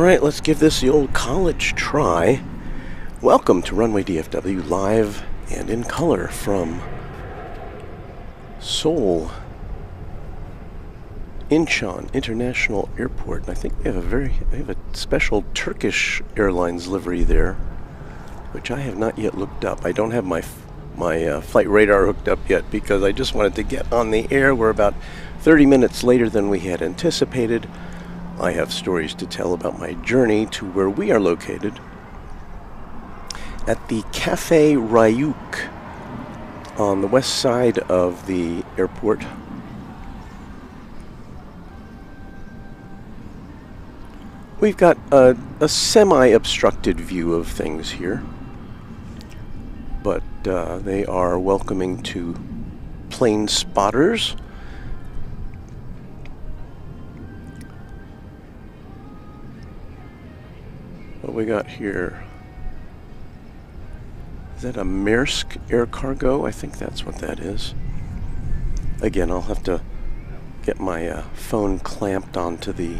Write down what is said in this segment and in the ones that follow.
Alright, let's give this the old college try. Welcome to Runway DFW, live and in color from Seoul Incheon International Airport. And I think we have a special Turkish Airlines livery there, which I have not yet looked up. I don't have my flight radar hooked up yet because I just wanted to get on the air. We're about 30 minutes later than we had anticipated. I have stories to tell about my journey to where we are located at the Cafe Ryuk on the west side of the airport. We've got a semi-obstructed view of things here, but they are welcoming to plane spotters. What we got here? Is that a Maersk air cargo? I think that's what that is. Again, I'll have to get my phone clamped onto the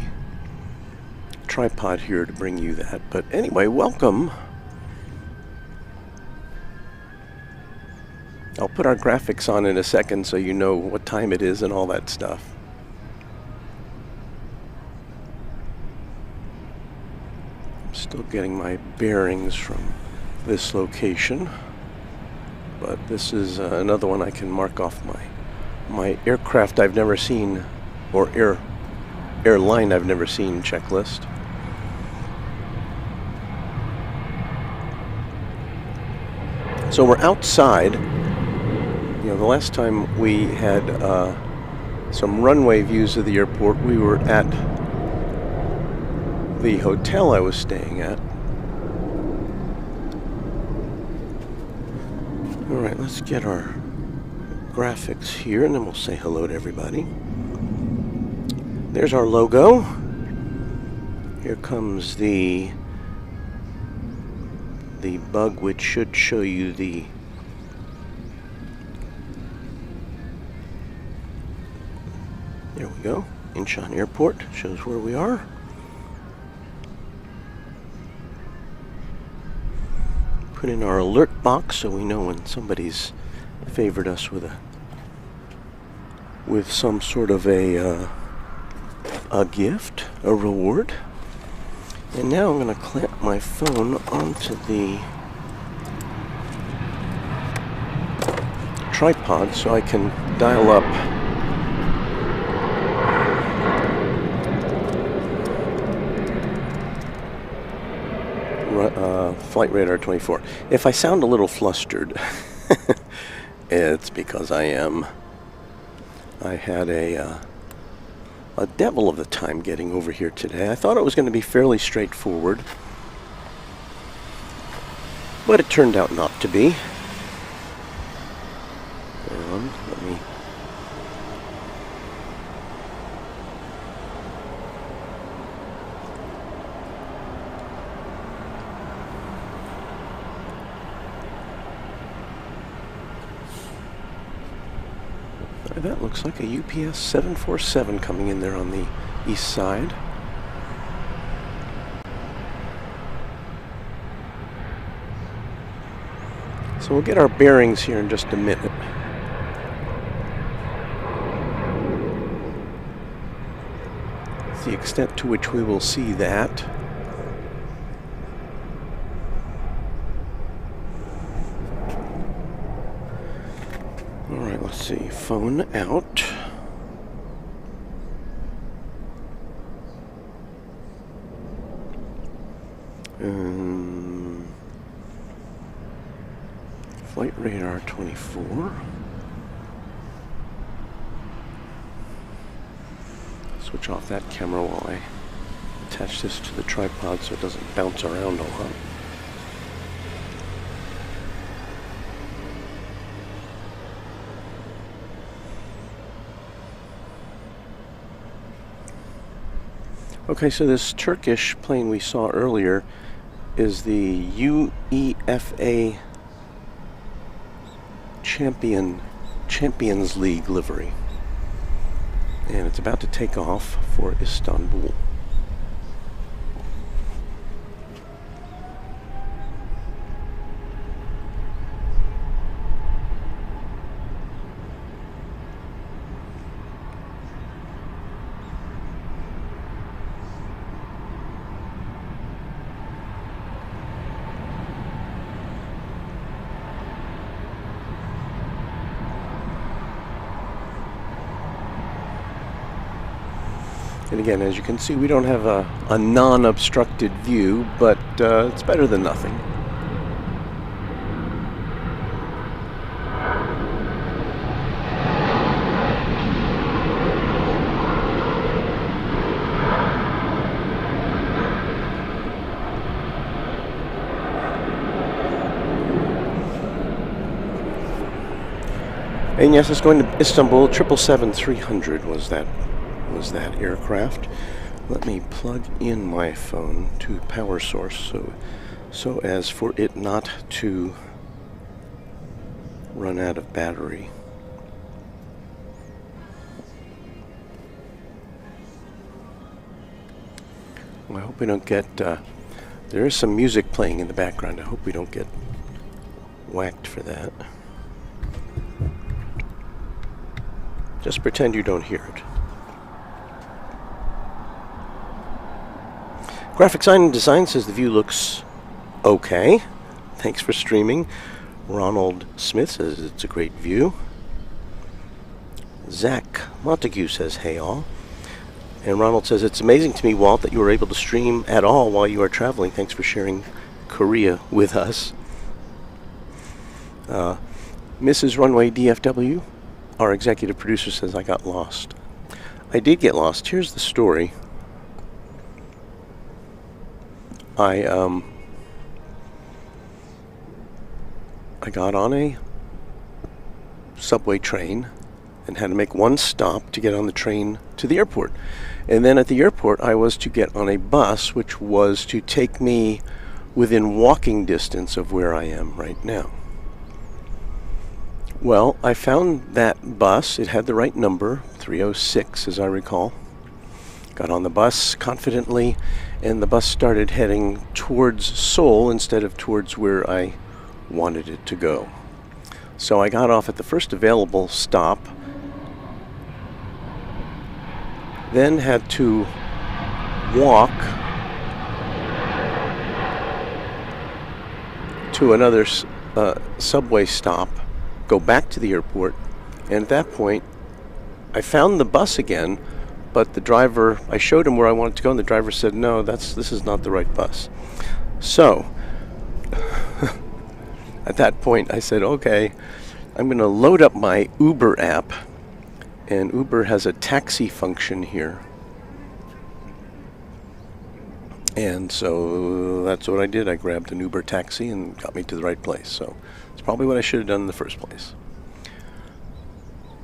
tripod here to bring you that. But anyway, welcome. I'll put our graphics on in a second so you know what time it is and all that stuff. Still getting my bearings from this location, but this is another one I can mark off my aircraft I've never seen, or airline I've never seen checklist. So we're outside. You know, the last time we had some runway views of the airport, we were at the hotel I was staying at. Alright, let's get our graphics here and then we'll say hello to everybody. There's our logo. Here comes the bug, which should show you the there we go. Incheon Airport shows where we are. Put in our alert box so we know when somebody's favored us with some sort of a gift, a reward. And now I'm going to clamp my phone onto the tripod so I can dial up flight radar 24. If I sound a little flustered, it's because I am. I had a devil of the time getting over here today. I thought it was going to be fairly straightforward, but it turned out not to be. Let me that looks like a UPS 747 coming in there on the east side. So we'll get our bearings here in just a minute. It's the extent to which we will see that. Alright, let's see. Phone out. Flight radar 24. Switch off that camera while I attach this to the tripod so it doesn't bounce around a lot. Okay, so this Turkish plane we saw earlier is the UEFA Champions League livery. And it's about to take off for Istanbul. And again, as you can see, we don't have a non-obstructed view, but it's better than nothing. And yes, it's going to Istanbul. 777-300 was that aircraft. Let me plug in my phone to power source so as for it not to run out of battery. I hope we don't get there is some music playing in the background. I hope we don't get whacked for that. Just pretend you don't hear it. Graphic Sign and Design says the view looks okay. Thanks for streaming. Ronald Smith says it's a great view. Zach Montague says, hey all. And Ronald says, it's amazing to me, Walt, that you were able to stream at all while you are traveling. Thanks for sharing Korea with us. Mrs. Runway DFW, our executive producer, says, I got lost. I did get lost. Here's the story. I got on a subway train and had to make one stop to get on the train to the airport. And then at the airport, I was to get on a bus, which was to take me within walking distance of where I am right now. Well, I found that bus. It had the right number, 306 as I recall. Got on the bus confidently, and the bus started heading towards Seoul instead of towards where I wanted it to go. So I got off at the first available stop, then had to walk to another subway stop, go back to the airport, and at that point I found the bus again, but the driver, I showed him where I wanted to go, and the driver said, no, this is not the right bus. So at that point I said, okay, I'm going to load up my Uber app, and Uber has a taxi function here. And so that's what I did. I grabbed an Uber taxi and got me to the right place. So it's probably what I should have done in the first place.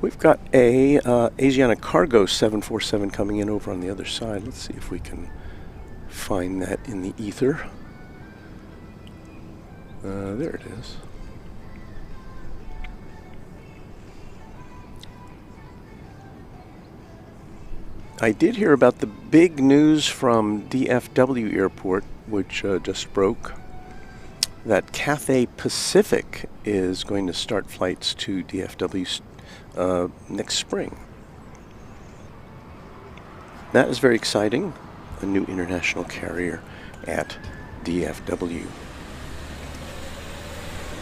We've got a Asiana Cargo 747 coming in over on the other side. Let's see if we can find that in the ether. There it is. I did hear about the big news from DFW Airport, which just broke, that Cathay Pacific is going to start flights to DFW next spring. That is very exciting, a new international carrier at DFW.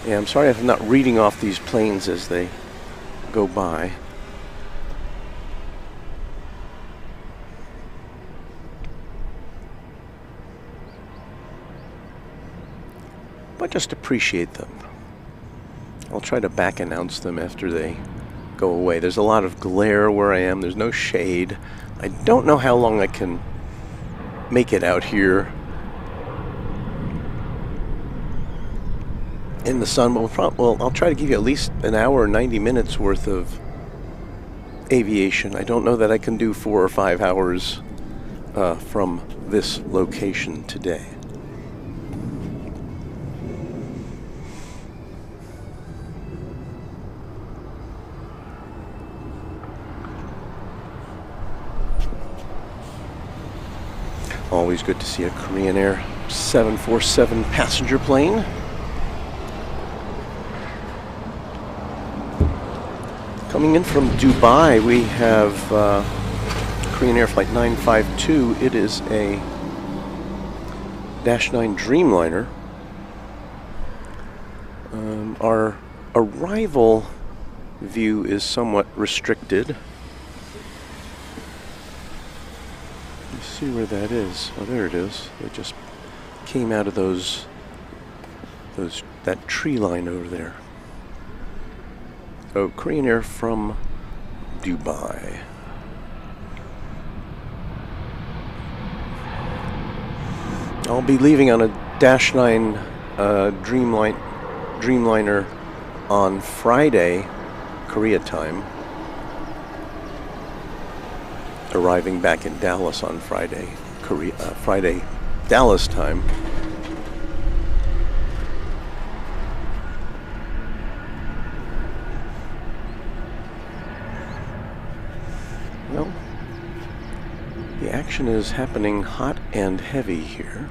Yeah, I'm sorry I'm not reading off these planes as they go by. But just appreciate them. I'll try to back announce them after they go away. There's a lot of glare where I am. There's no shade. I don't know how long I can make it out here in the sun. Well, I'll try to give you at least an hour or 90 minutes worth of aviation. I don't know that I can do 4 or 5 hours from this location today. Always good to see a Korean Air 747 passenger plane. Coming in from Dubai, we have Korean Air Flight 952. It is a Dash 9 Dreamliner. Our arrival view is somewhat restricted. see where that is. Oh, there it is. It just came out of that tree line over there. So Korean Air from Dubai. I'll be leaving on a Dash 9 Dreamliner on Friday, Korea time. Arriving back in Dallas on Friday, Friday, Dallas time. Well, the action is happening hot and heavy here.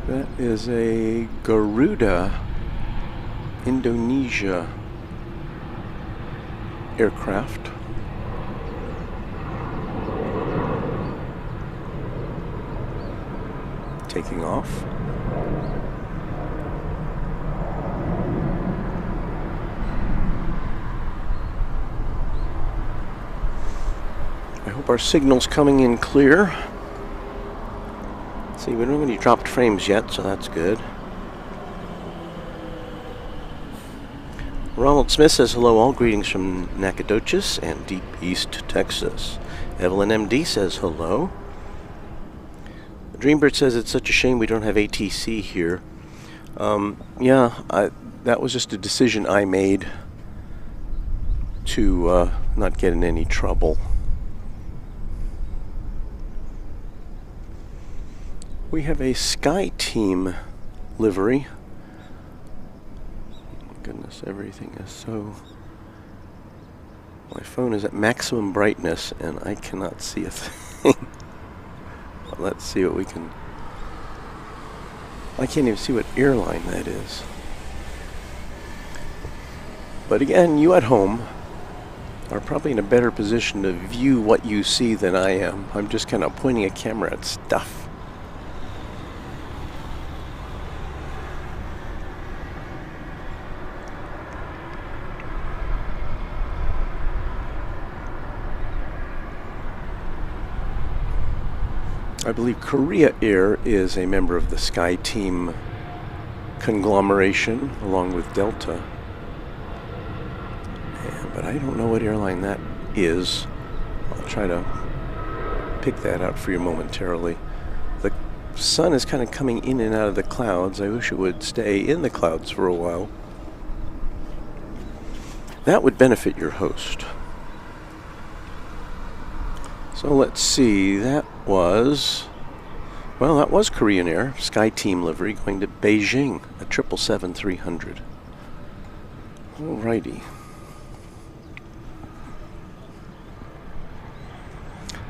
That is a Garuda Indonesia aircraft. Taking off. I hope our signal's coming in clear. See, we don't have any dropped frames yet, so that's good. Ronald Smith says hello, all greetings from Nacogdoches and Deep East Texas. Evelyn MD says hello. Dreambird says it's such a shame we don't have ATC here. That was just a decision I made to not get in any trouble. We have a Sky Team livery. Goodness, everything is so... My phone is at maximum brightness and I cannot see a thing. Well, let's see what we can... I can't even see what airline that is. But again, you at home are probably in a better position to view what you see than I am. I'm just kind of pointing a camera at stuff. I believe Korea Air is a member of the Sky Team conglomeration, along with Delta. But I don't know what airline that is. I'll try to pick that out for you momentarily. The sun is kind of coming in and out of the clouds. I wish it would stay in the clouds for a while. That would benefit your host. So let's see, that was Korean Air, Sky Team livery, going to Beijing, a 777-300. Alrighty.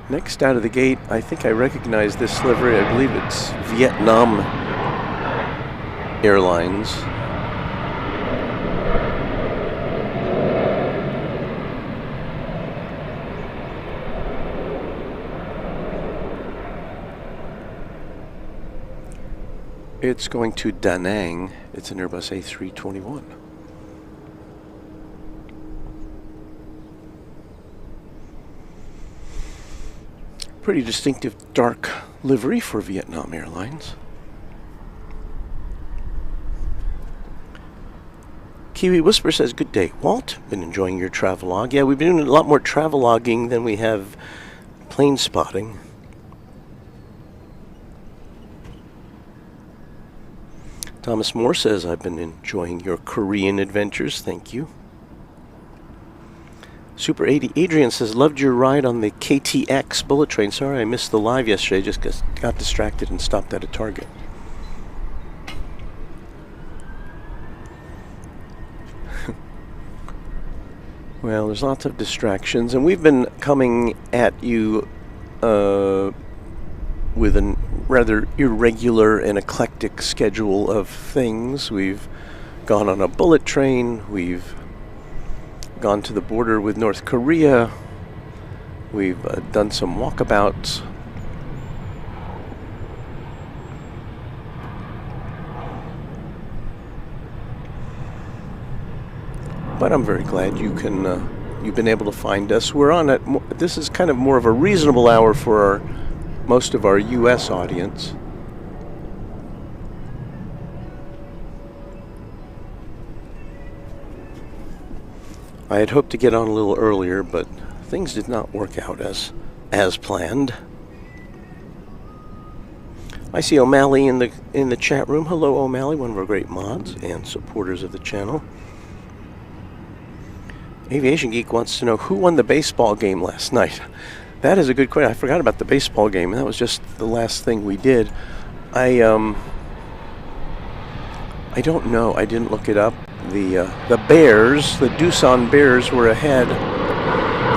Next out of the gate, I think I recognize this livery. I believe it's Vietnam Airlines. It's going to Da Nang. It's an Airbus A321. Pretty distinctive dark livery for Vietnam Airlines. Kiwi Whisper says, good day, Walt. Been enjoying your travelogue. Yeah, we've been doing a lot more travelogging than we have plane spotting. Thomas Moore says, I've been enjoying your Korean adventures. Thank you. Super 80 Adrian says, loved your ride on the KTX bullet train. Sorry I missed the live yesterday. Just got distracted and stopped at a Target. Well, there's lots of distractions, and we've been coming at you with a rather irregular and eclectic schedule of things. We've gone on a bullet train, we've gone to the border with North Korea, we've done some walkabouts. But I'm very glad you can you've been able to find us. We're on at, this is kind of more of a reasonable hour for most of our U.S. audience. I had hoped to get on a little earlier, but things did not work out as planned. I see O'Malley in the chat room. Hello, O'Malley, one of our great mods and supporters of the channel. Aviation Geek wants to know who won the baseball game last night. That is a good question. I forgot about the baseball game, and that was just the last thing we did. I don't know. I didn't look it up. The Bears, the Doosan Bears, were ahead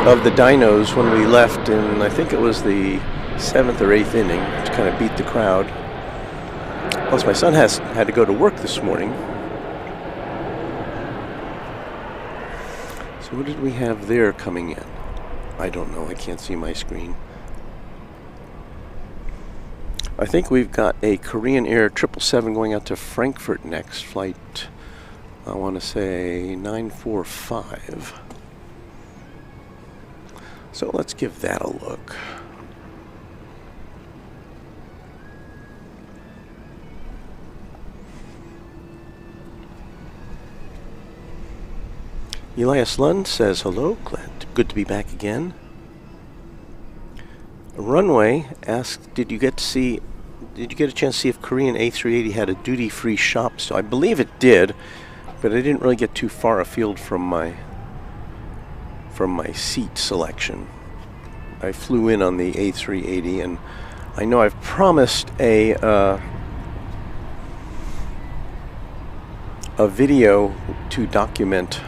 of the Dinos when we left in, I think it was the 7th or 8th inning, which kind of beat the crowd. Plus, my son had to go to work this morning. So what did we have there coming in? I don't know. I can't see my screen. I think we've got a Korean Air 777 going out to Frankfurt next. Flight, I want to say 945. So let's give that a look. Elias Lund says hello, good to be back again. Runway asked, did you get a chance to see if Korean A380 had a duty-free shop? So I believe it did, but I didn't really get too far afield from my seat selection. I flew in on the A380, and I know I've promised a video to document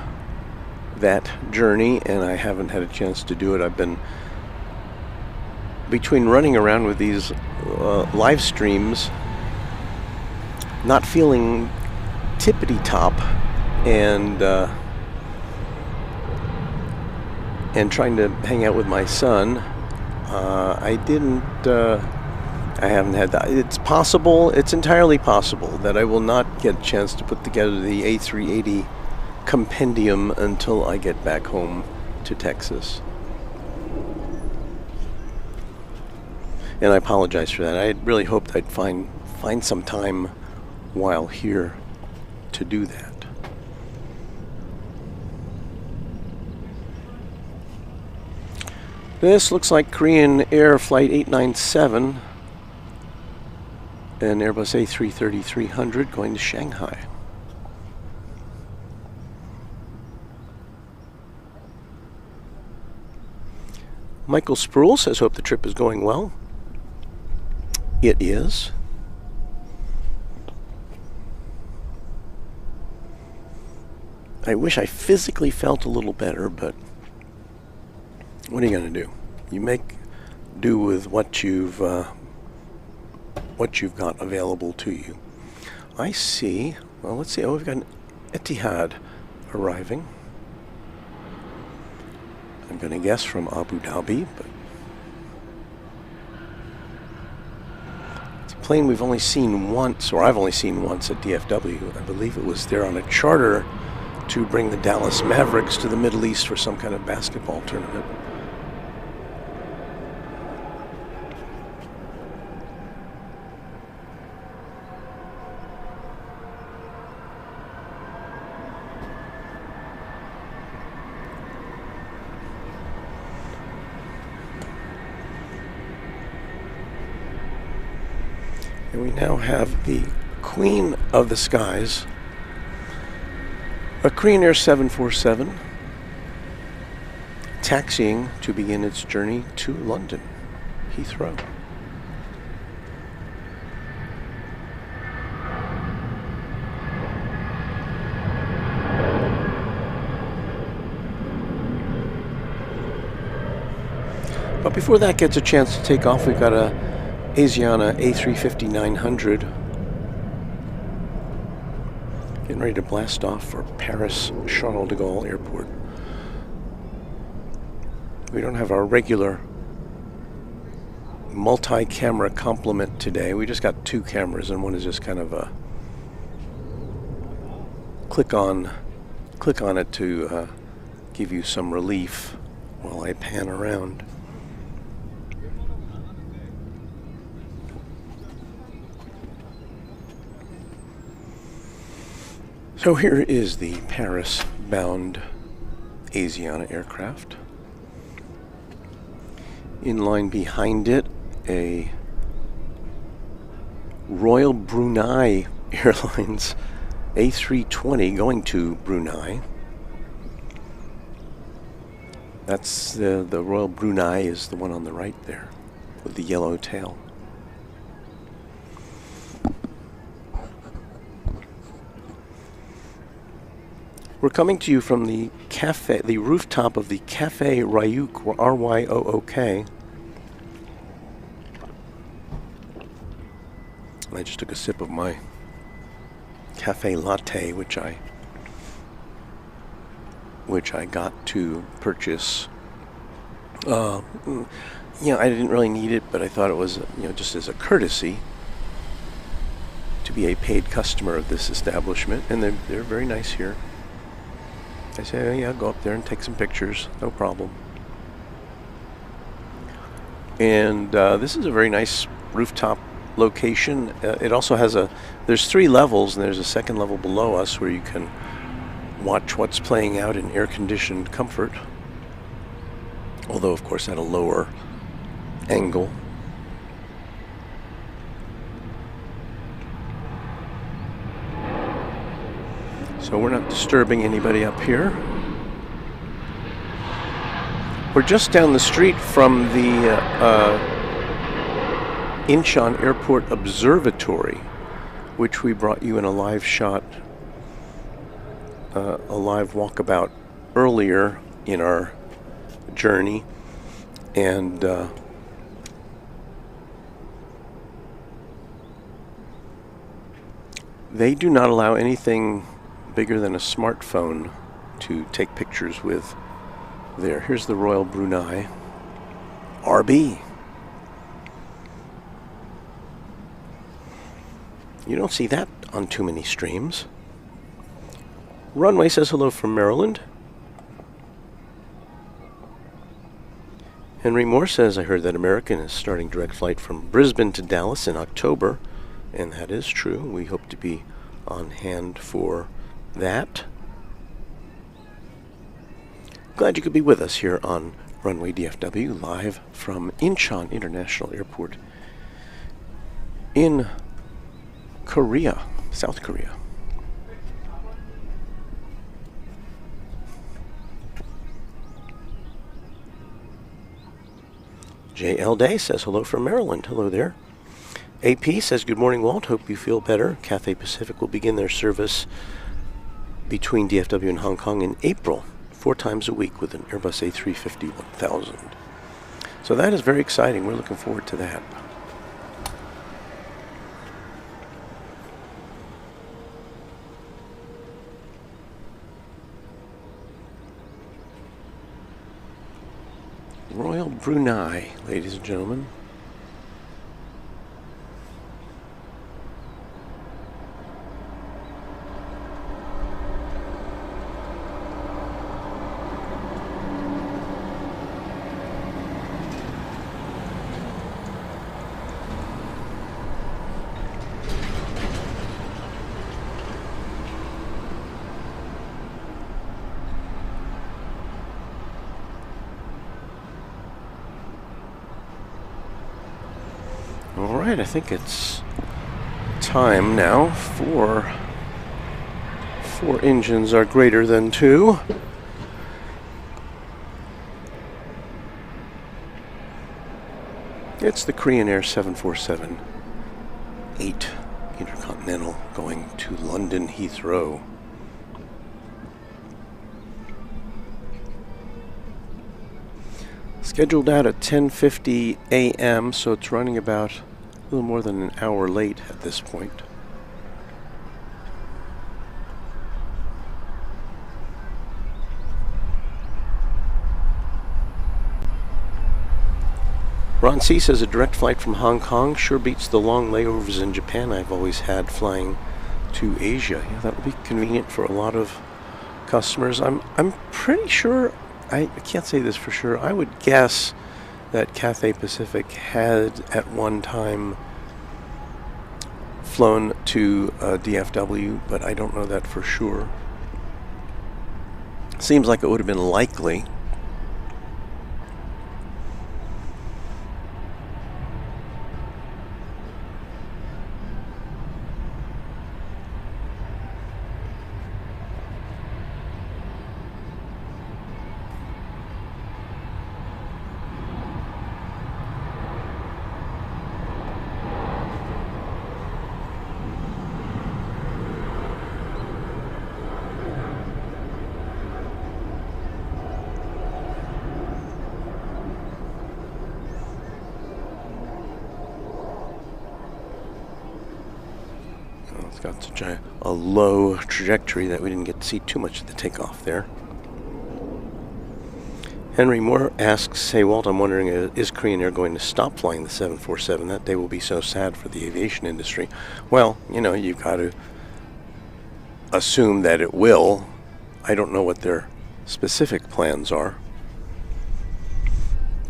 that journey, and I haven't had a chance to do it. I've been between running around with these live streams, not feeling tippity-top, and trying to hang out with my son. I haven't had that. It's possible, it's entirely possible that I will not get a chance to put together the A380 compendium until I get back home to Texas. And I apologize for that. I really hoped I'd find some time while here to do that. This looks like Korean Air Flight 897, an Airbus A330-300 going to Shanghai. Michael Sproul says, hope the trip is going well. It is. I wish I physically felt a little better, but what are you going to do? You make do with what you've got available to you. I see. Well, let's see. Oh, we've got an Etihad arriving. I'm going to guess from Abu Dhabi, but it's a plane we've only seen once, or I've only seen once at DFW. I believe it was there on a charter to bring the Dallas Mavericks to the Middle East for some kind of basketball tournament. And we now have the Queen of the Skies, a Korean Air 747, taxiing to begin its journey to London, Heathrow. But before that gets a chance to take off, we've got a Asiana A350-900 getting ready to blast off for Paris Charles de Gaulle Airport. We don't have our regular multi-camera complement today. We just got two cameras, and one is just kind of a click on it to give you some relief while I pan around. So here is the Paris-bound Asiana aircraft. In line behind it, a Royal Brunei Airlines A320 going to Brunei. That's the Royal Brunei is the one on the right there with the yellow tail. We're coming to you from the rooftop of the Cafe Ryuk, R-Y-O-O-K. I just took a sip of my cafe latte, which I got to purchase. I didn't really need it, but I thought it was, just as a courtesy to be a paid customer of this establishment, and they're very nice here. I say, oh, yeah, go up there and take some pictures, no problem. And this is a very nice rooftop location. It also has there's 3 levels, and there's a second level below us where you can watch what's playing out in air-conditioned comfort. Although, of course, at a lower angle. So we're not disturbing anybody up here. We're just down the street from the Incheon Airport Observatory, which we brought you in a live shot, a live walkabout earlier in our journey. And they do not allow anything bigger than a smartphone to take pictures with there. Here's the Royal Brunei RB. You don't see that on too many streams. Runway says hello from Maryland. Henry Moore says, I heard that American is starting direct flight from Brisbane to Dallas in October, and that is true. We hope to be on hand for that. Glad you could be with us here on Runway DFW, live from Incheon International Airport in Korea, South Korea. JL Day says hello from Maryland. Hello there. AP says, good morning, Walt. Hope you feel better. Cathay Pacific will begin their service between DFW and Hong Kong in April, 4 times a week with an Airbus A350-1000. So that is very exciting. We're looking forward to that. Royal Brunei, ladies and gentlemen. Alright, I think it's time now for 4 engines are greater than 2. It's the Korean Air 747-8 Intercontinental going to London Heathrow. Scheduled out at 10:50 a.m., so it's running about a little more than an hour late at this point. Ron C. says a direct flight from Hong Kong sure beats the long layovers in Japan I've always had flying to Asia. Yeah, that would be convenient for a lot of customers. I'm pretty sure, I can't say this for sure, I would guess that Cathay Pacific had at one time flown to DFW, but I don't know that for sure. Seems like it would have been likely. It's got such a low trajectory that we didn't get to see too much of the takeoff there. Henry Moore asks, "Hey Walt, I'm wondering, is Korean Air going to stop flying the 747? That day will be so sad for the aviation industry." Well, you know, you've got to assume that it will. I don't know what their specific plans are.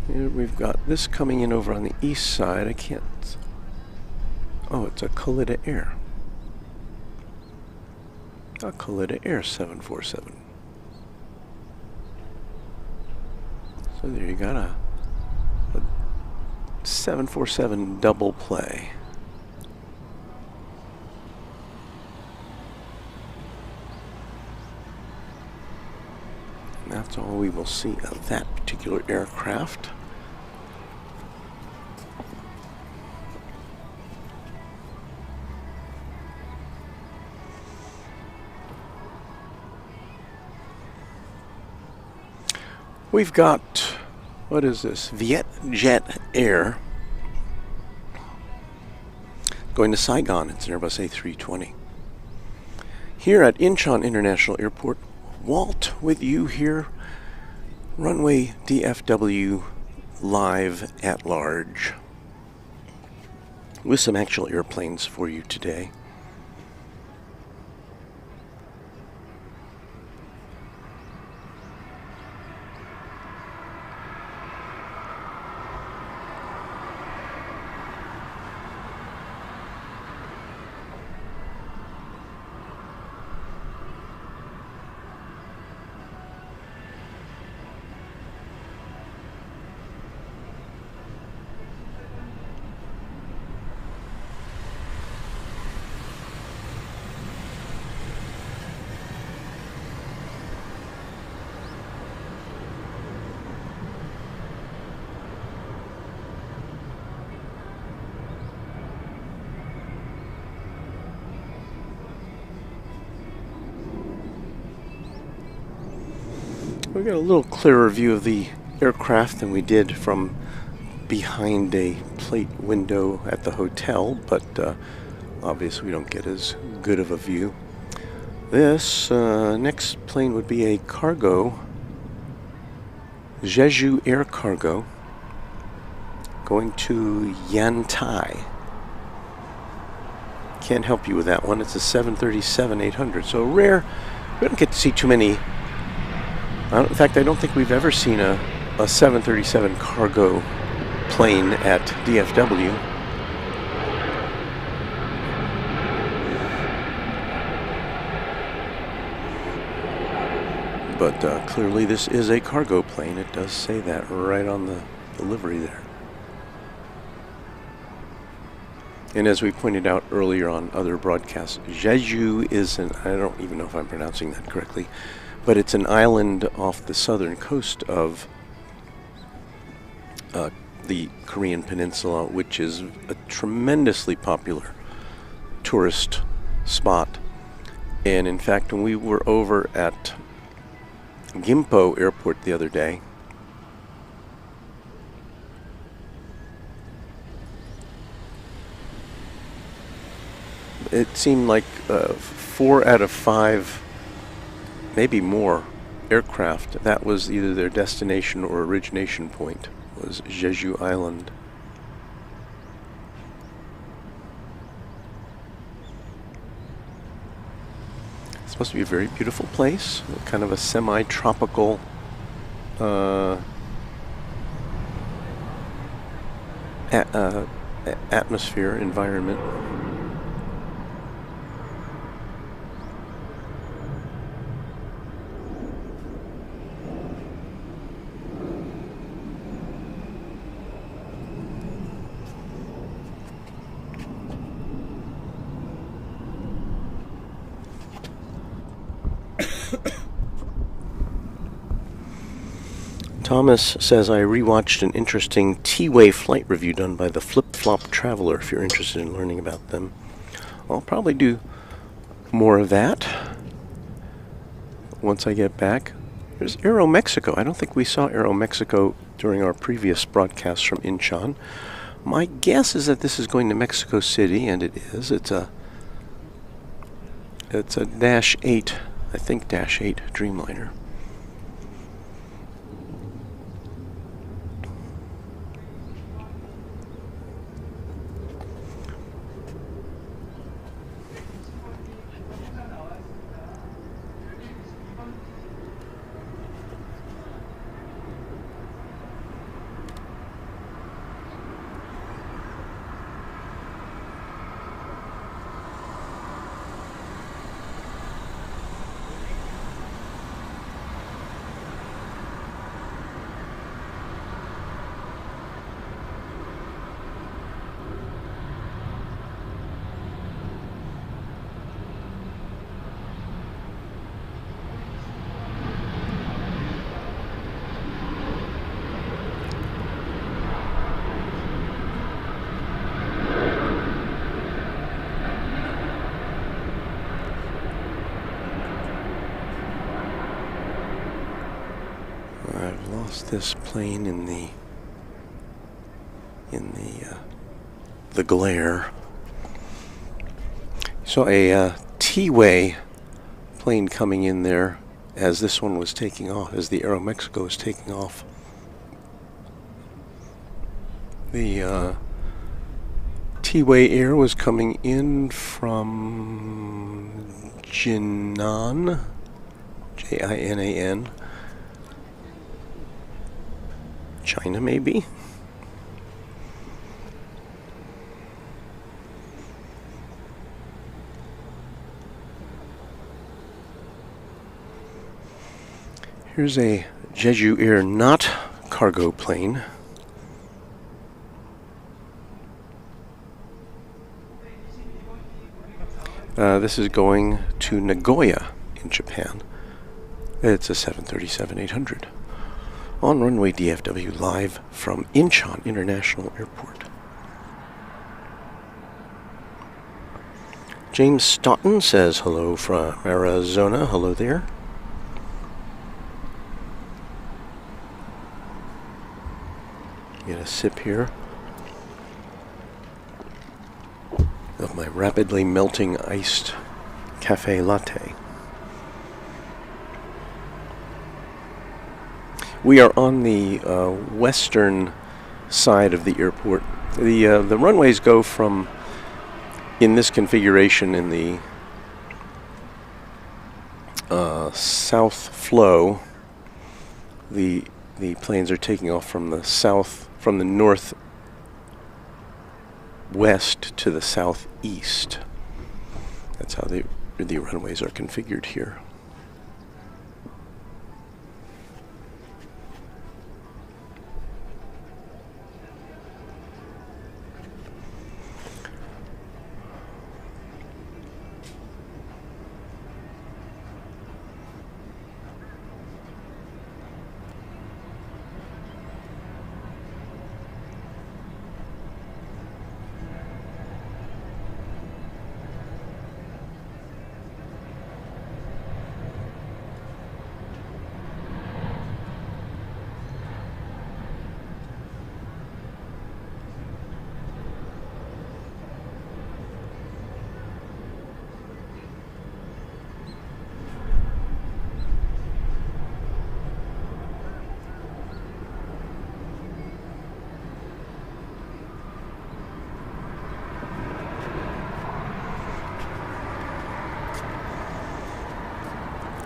Here we've got this coming in over on the east side. I can't... Oh, it's a Khalida Air. A Khalida Air 747. So there you got a 747 double play. And that's all we will see of that particular aircraft. We've got, what is this? Vietjet Air going to Saigon. It's an Airbus A320. Here at Incheon International Airport, Walt with you here. Runway DFW live at large with some actual airplanes for you today. We got a little clearer view of the aircraft than we did from behind a plate window at the hotel, but obviously we don't get as good of a view. This next plane would be a cargo, Jeju Air Cargo, going to Yantai. Can't help you with that one. It's a 737-800, so rare. We don't get to see too many. In fact, I don't think we've ever seen a 737 cargo plane at DFW. But clearly this is a cargo plane. It does say that right on the livery there. And as we pointed out earlier on other broadcasts, Jeju is an, I don't even know if I'm pronouncing that correctly, but it's an island off the southern coast of the Korean peninsula, which is a tremendously popular tourist spot. And in fact, when we were over at Gimpo Airport the other day, it seemed like 4 out of 5, maybe more, aircraft, that was either their destination or origination point, was Jeju Island. supposed to be a very beautiful place, kind of a semi-tropical atmosphere, environment. Thomas says, I rewatched an interesting T-Way flight review done by the Flip Flop Traveler, if you're interested in learning about them. I'll probably do more of that once I get back. There's Aero Mexico. I don't think we saw Aero Mexico during our previous broadcast from Incheon. My guess is that this is going to Mexico City, and it is. It's a Dash 8, I think Dash 8 Dreamliner. I've lost this plane in the glare. So a T-Way plane coming in there as this one was taking off, as the Aeromexico was taking off. The T-Way Air was coming in from Jinan, Jinan, China maybe? Here's a Jeju Air not cargo plane. This is going to Nagoya in Japan. It's a 737-800 on Runway DFW live from Incheon International Airport. James Stoughton says hello from Arizona. Hello there. Get a sip here of my rapidly melting iced cafe latte. We are on the western side of the airport. The runways go from, in this configuration, in the south flow. The planes are taking off from the south, from the north west to the southeast. That's how the runways are configured here.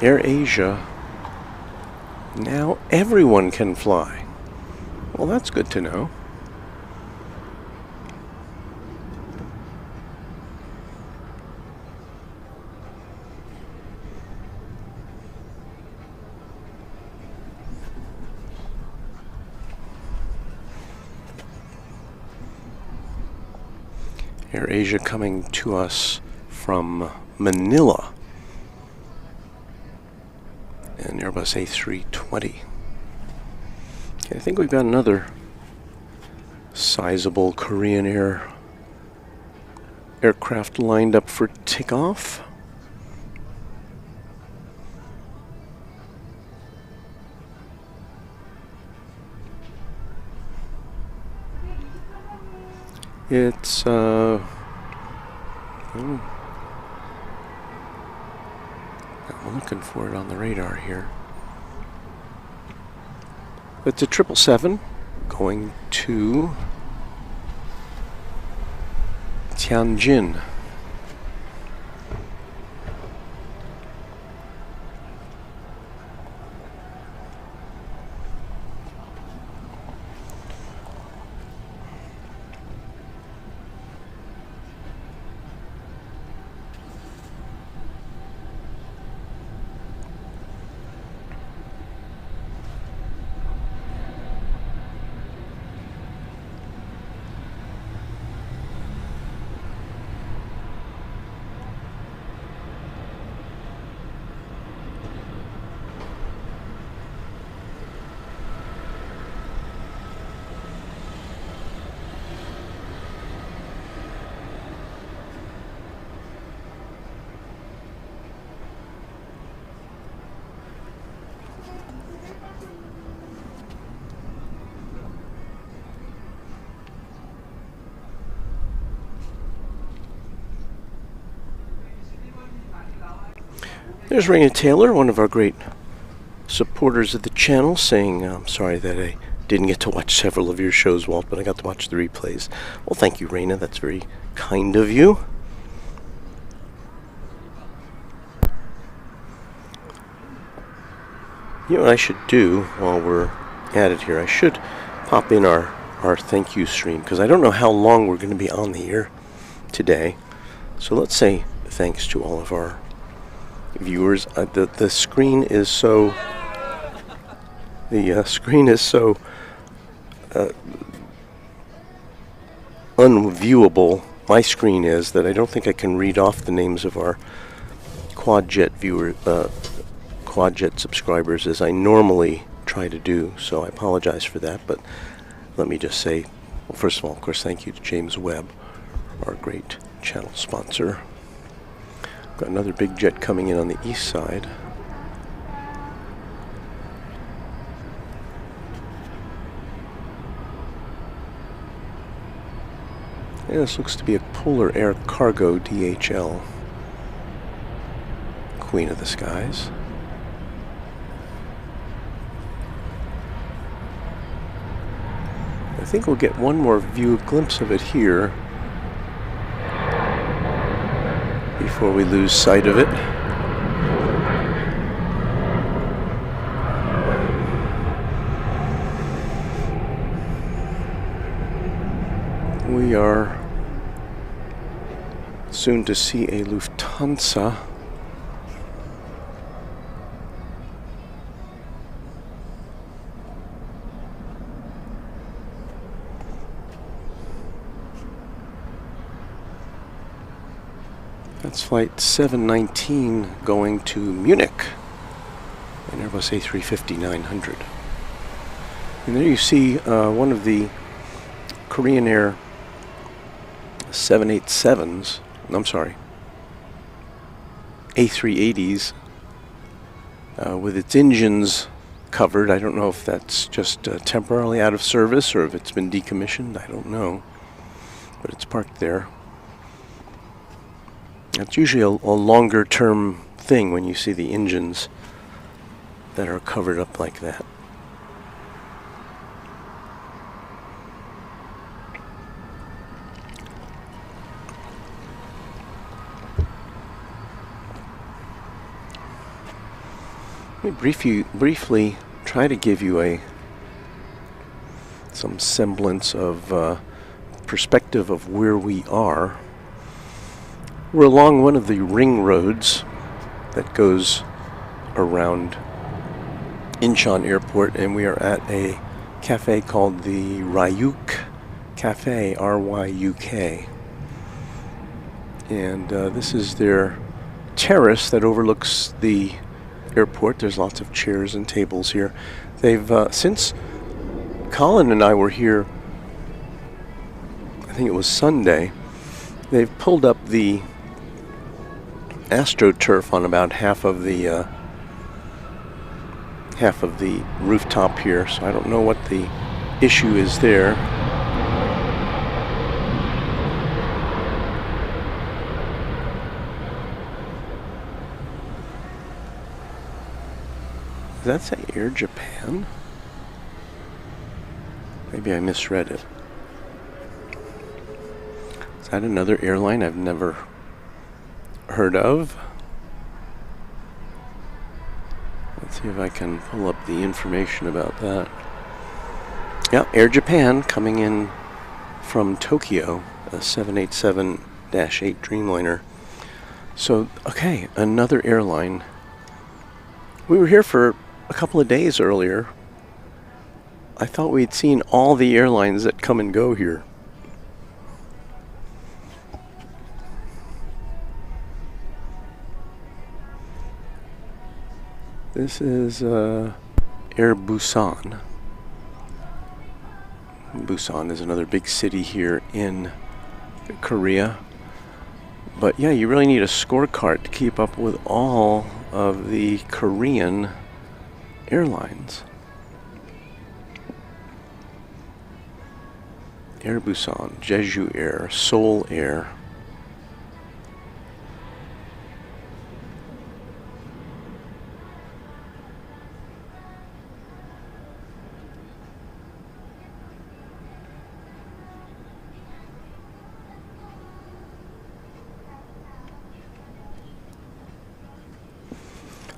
Air Asia, now everyone can fly. Well, that's good to know. Air Asia coming to us from Manila. And Airbus A320. Okay, I think we've got another sizable Korean Air aircraft lined up for takeoff. It's I'm looking for it on the radar here. It's a 777 going to Tianjin. There's Raina Taylor, one of our great supporters of the channel, saying, I'm sorry that I didn't get to watch several of your shows, Walt, but I got to watch the replays. Well, thank you, Raina. That's very kind of you. You know what I should do while we're at it here? I should pop in our thank you stream, because I don't know how long we're going to be on the air today. So let's say thanks to all of our viewers. The screen is so unviewable. My screen is that I don't think I can read off the names of our Quadjet Quadjet subscribers as I normally try to do. So I apologize for that. But let me just say, well, first of all, of course, thank you to James Webb, our great channel sponsor. Got another big jet coming in on the east side. And this looks to be a Polar Air Cargo DHL. Queen of the Skies. I think we'll get one more glimpse of it here before we lose sight of it. We are soon to see a Lufthansa. That's flight 719 going to Munich, an Airbus A350-900. And there you see one of the Korean Air 787s, I'm sorry, A380s with its engines covered. I don't know if that's just temporarily out of service or if it's been decommissioned. I don't know, but it's parked there. It's usually a longer term thing when you see the engines that are covered up like that. Let me briefly try to give you some semblance of perspective of where we are. We're along one of the ring roads that goes around Incheon Airport, and we are at a cafe called the Ryuk Cafe, R-Y-U-K. And this is their terrace that overlooks the airport. There's lots of chairs and tables here. They've, since Colin and I were here, I think it was Sunday, they've pulled up the AstroTurf on about half of the rooftop here, so I don't know what the issue is there. Does that say Air Japan? Maybe I misread it. Is that another airline I've never heard of? Let's see if I can pull up the information about that. Yeah, Air Japan coming in from Tokyo, a 787-8 Dreamliner. So, okay, another airline. We were here for a couple of days earlier. I thought we'd seen all the airlines that come and go here. This is Air Busan. Busan is another big city here in Korea. But yeah, you really need a scorecard to keep up with all of the Korean airlines. Air Busan, Jeju Air, Seoul Air.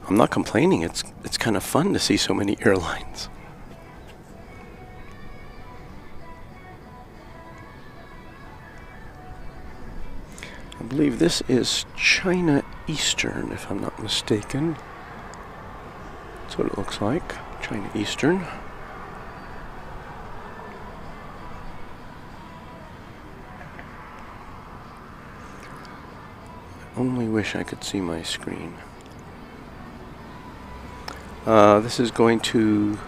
I'm not complaining. It's kind of fun to see so many airlines. I believe this is China Eastern, if I'm not mistaken. That's what it looks like. China Eastern. I only wish I could see my screen. This is going to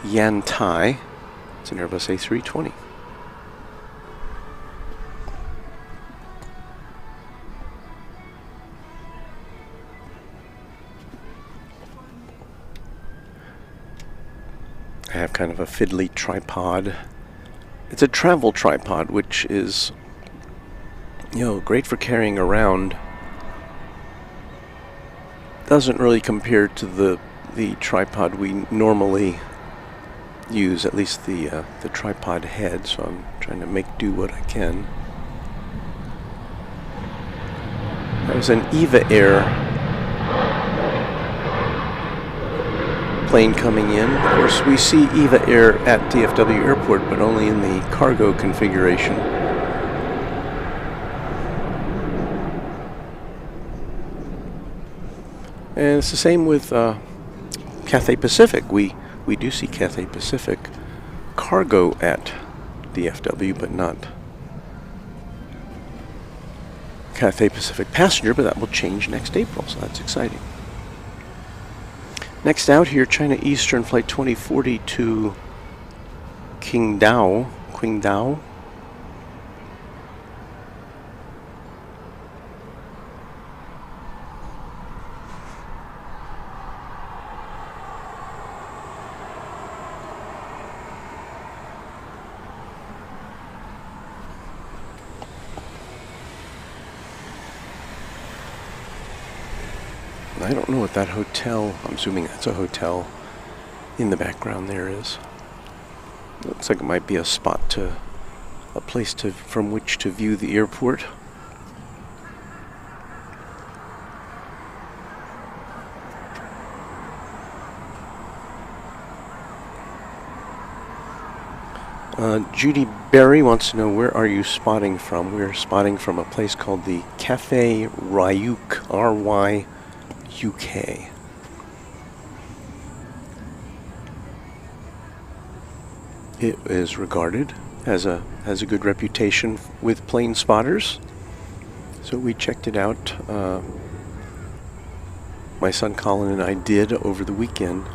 Yantai. It's an Airbus A320. I have kind of a fiddly tripod. It's a travel tripod, which is, great for carrying around. Doesn't really compare to the tripod we normally use, at least the tripod head, so I'm trying to make do what I can. That was an Eva Air plane coming in. Of course, we see Eva Air at DFW Airport, but only in the cargo configuration. And it's the same with Cathay Pacific. We do see Cathay Pacific cargo at DFW, but not Cathay Pacific passenger, but that will change next April, so that's exciting. Next out here, China Eastern Flight 2040 to Qingdao. I don't know what that hotel, I'm assuming that's a hotel in the background there is. Looks like it might be a place from which to view the airport. Judy Berry wants to know, where are you spotting from? We're spotting from a place called the Cafe Ryuk, R-Y-U-K. It is regarded as has a good reputation with plane spotters, so we checked it out. My son Colin and I did over the weekend.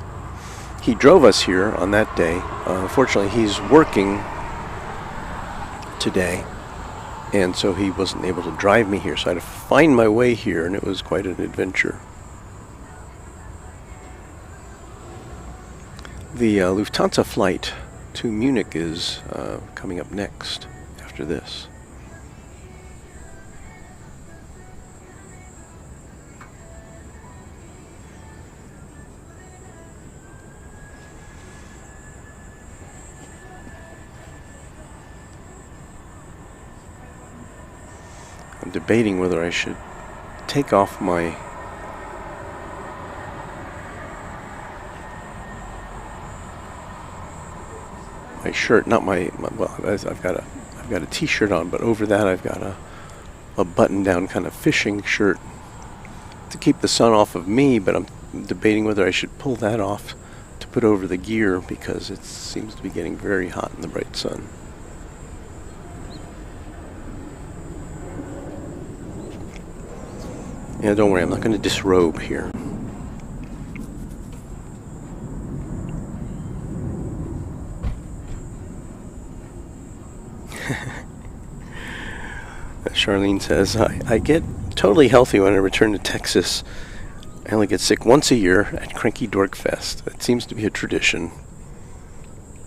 He drove us here on that day. Unfortunately, he's working today, and so he wasn't able to drive me here, so I had to find my way here, and it was quite an adventure. The Lufthansa flight to Munich is coming up next after this. I'm debating whether I should take off my shirt, not my well, I've got a t-shirt on, but over that I've got a button-down kind of fishing shirt to keep the sun off of me, but I'm debating whether I should pull that off to put over the gear because it seems to be getting very hot in the bright sun. Yeah, don't worry, I'm not going to disrobe here. Charlene says, I get totally healthy when I return to Texas. I only get sick once a year at Cranky Dork Fest. That seems to be a tradition.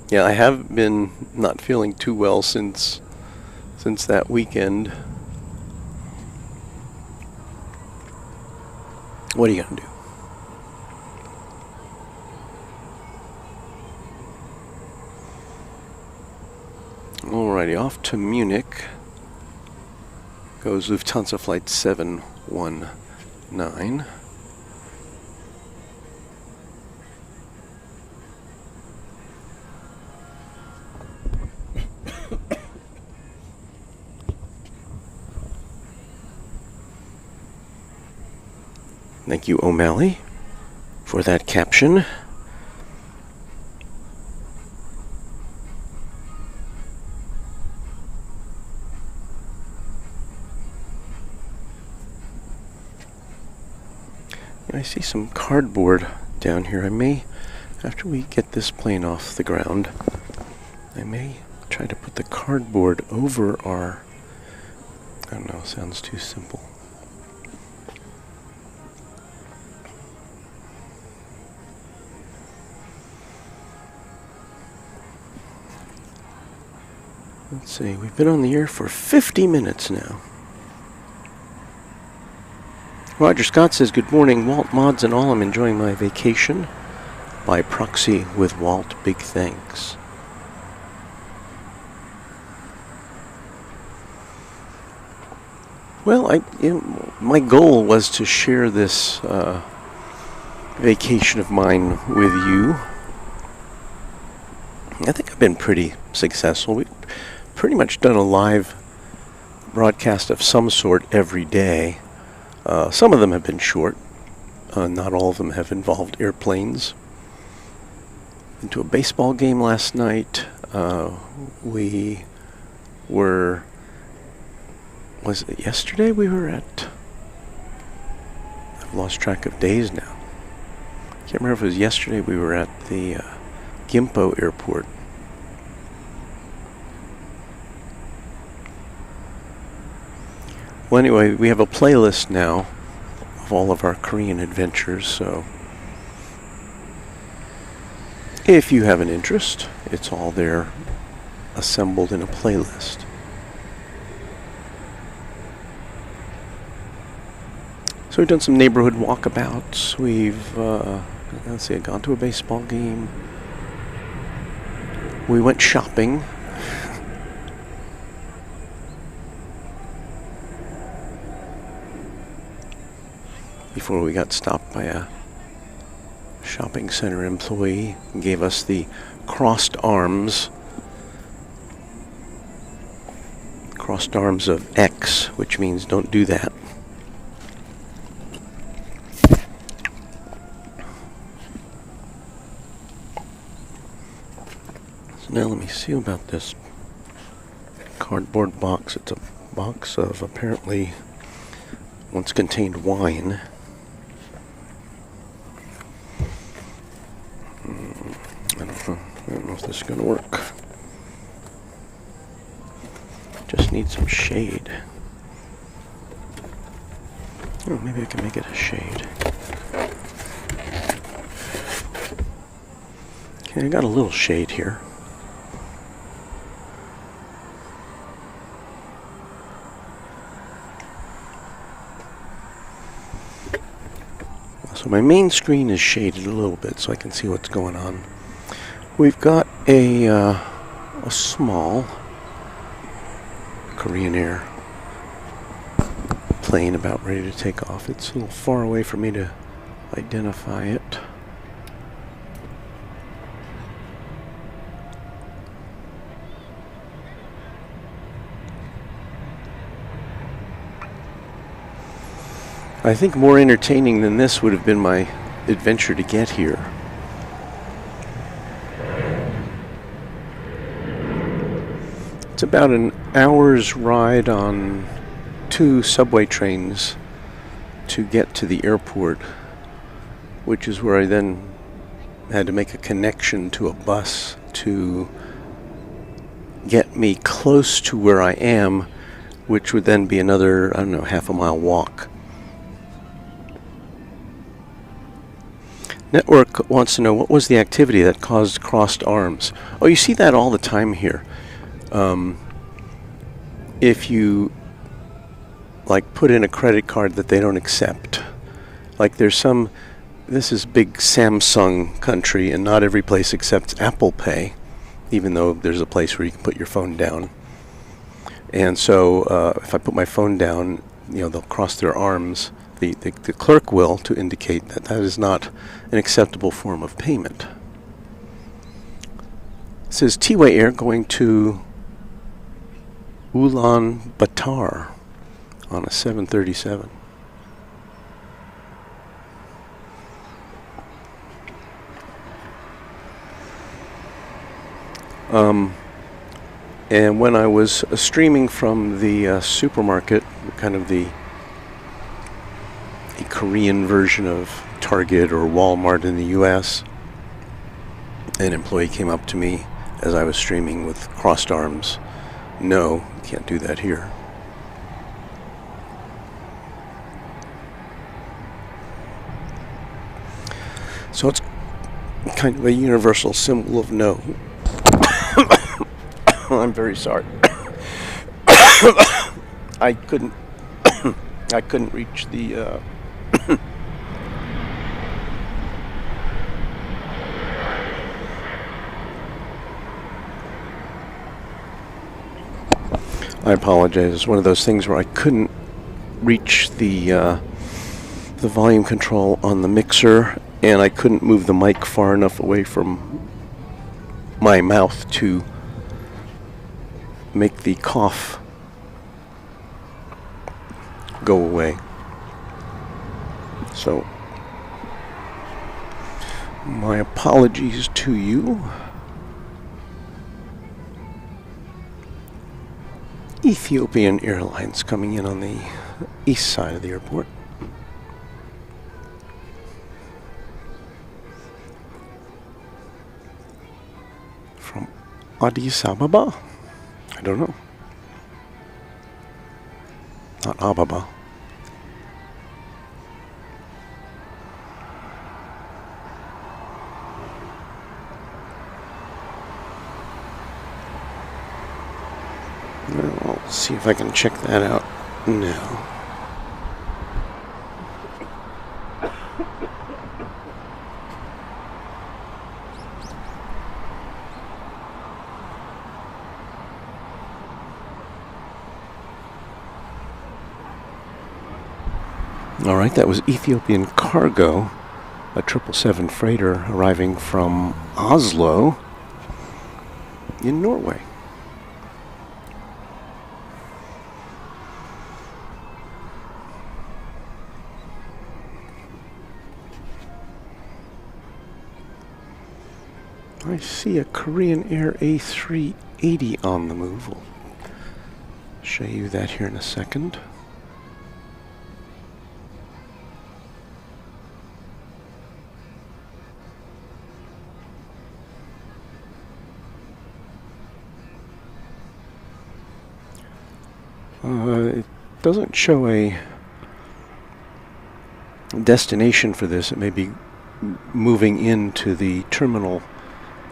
Yeah, I have been not feeling too well since that weekend. What are you going to do? Alrighty, off to Munich goes Lufthansa Flight 719. Thank you, O'Malley, for that caption. I see some cardboard down here. I may, after we get this plane off the ground, I may try to put the cardboard over our, I don't know, sounds too simple. Let's see, we've been on the air for 50 minutes now. Roger Scott says, good morning, Walt, mods and all. I'm enjoying my vacation by proxy with Walt. Big thanks. Well, my goal was to share this vacation of mine with you. I think I've been pretty successful. We've pretty much done a live broadcast of some sort every day. Some of them have been short. Not all of them have involved airplanes. Into a baseball game last night. We were... Was it yesterday we were at... I've lost track of days now. Can't remember if it was yesterday we were at the Gimpo Airport. Well, anyway, we have a playlist now of all of our Korean adventures, so if you have an interest, it's all there assembled in a playlist. So we've done some neighborhood walkabouts. We've, let's see, gone to a baseball game. We went shopping. Before we got stopped by a shopping center employee and gave us the crossed arms crossed arms of X, which means don't do that. So now let me see about this cardboard box. It's a box of apparently once contained wine. I don't know if this is going to work. Just need some shade. Oh, maybe I can make it a shade. Okay, I got a little shade here. So my main screen is shaded a little bit so I can see what's going on. We've got a small Korean Air plane about ready to take off. It's a little far away for me to identify it. I think more entertaining than this would have been my adventure to get here. It's about an hour's ride on 2 subway trains to get to the airport, which is where I then had to make a connection to a bus to get me close to where I am, which would then be another, I don't know, half a mile walk. Network wants to know, what was the activity that caused crossed arms? Oh, you see that all the time here. If you like put in a credit card that they don't accept, like there's some, this is big Samsung country and not every place accepts Apple Pay, even though there's a place where you can put your phone down. And so if I put my phone down, you know, they'll cross their arms. The clerk will, to indicate that that is not an acceptable form of payment. It says T-Way Air going to Ulaanbaatar on a 737. And when I was streaming from the supermarket, kind of the Korean version of Target or Walmart in the US, an employee came up to me as I was streaming with crossed arms. No, you can't do that here. So it's kind of a universal symbol of no. I'm very sorry. I couldn't reach the I apologize. It's one of those things where I couldn't reach the volume control on the mixer, and I couldn't move the mic far enough away from my mouth to make the cough go away. So, my apologies to you. Ethiopian Airlines coming in on the east side of the airport. From Addis Ababa? I don't know. Not Ababa. I'll see if I can check that out now. All right, that was Ethiopian Cargo, a 777 freighter arriving from Oslo in Norway. I see a Korean Air A380 on the move. We'll show you that here in a second. It doesn't show a destination for this. It may be moving into the terminal.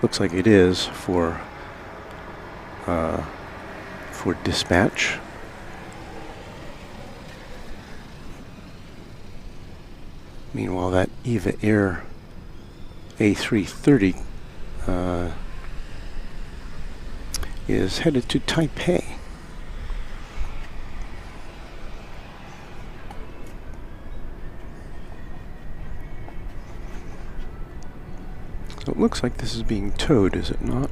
Looks like it is for dispatch. Meanwhile, that EVA Air A330 is headed to Taipei. So it looks like this is being towed, is it not?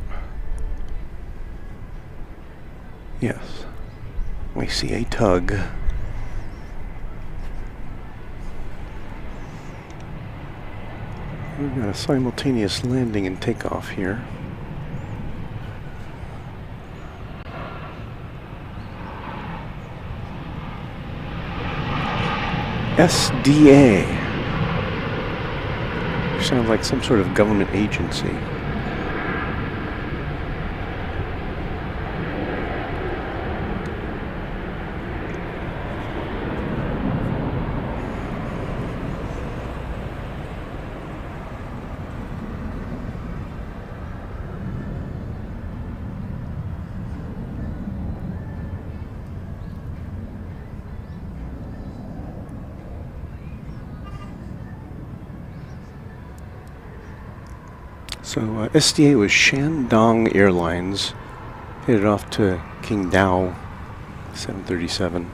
Yes. We see a tug. We've got a simultaneous landing and takeoff here. SDA. Sounds like some sort of government agency. So SDA was Shandong Airlines, headed off to Qingdao, 737.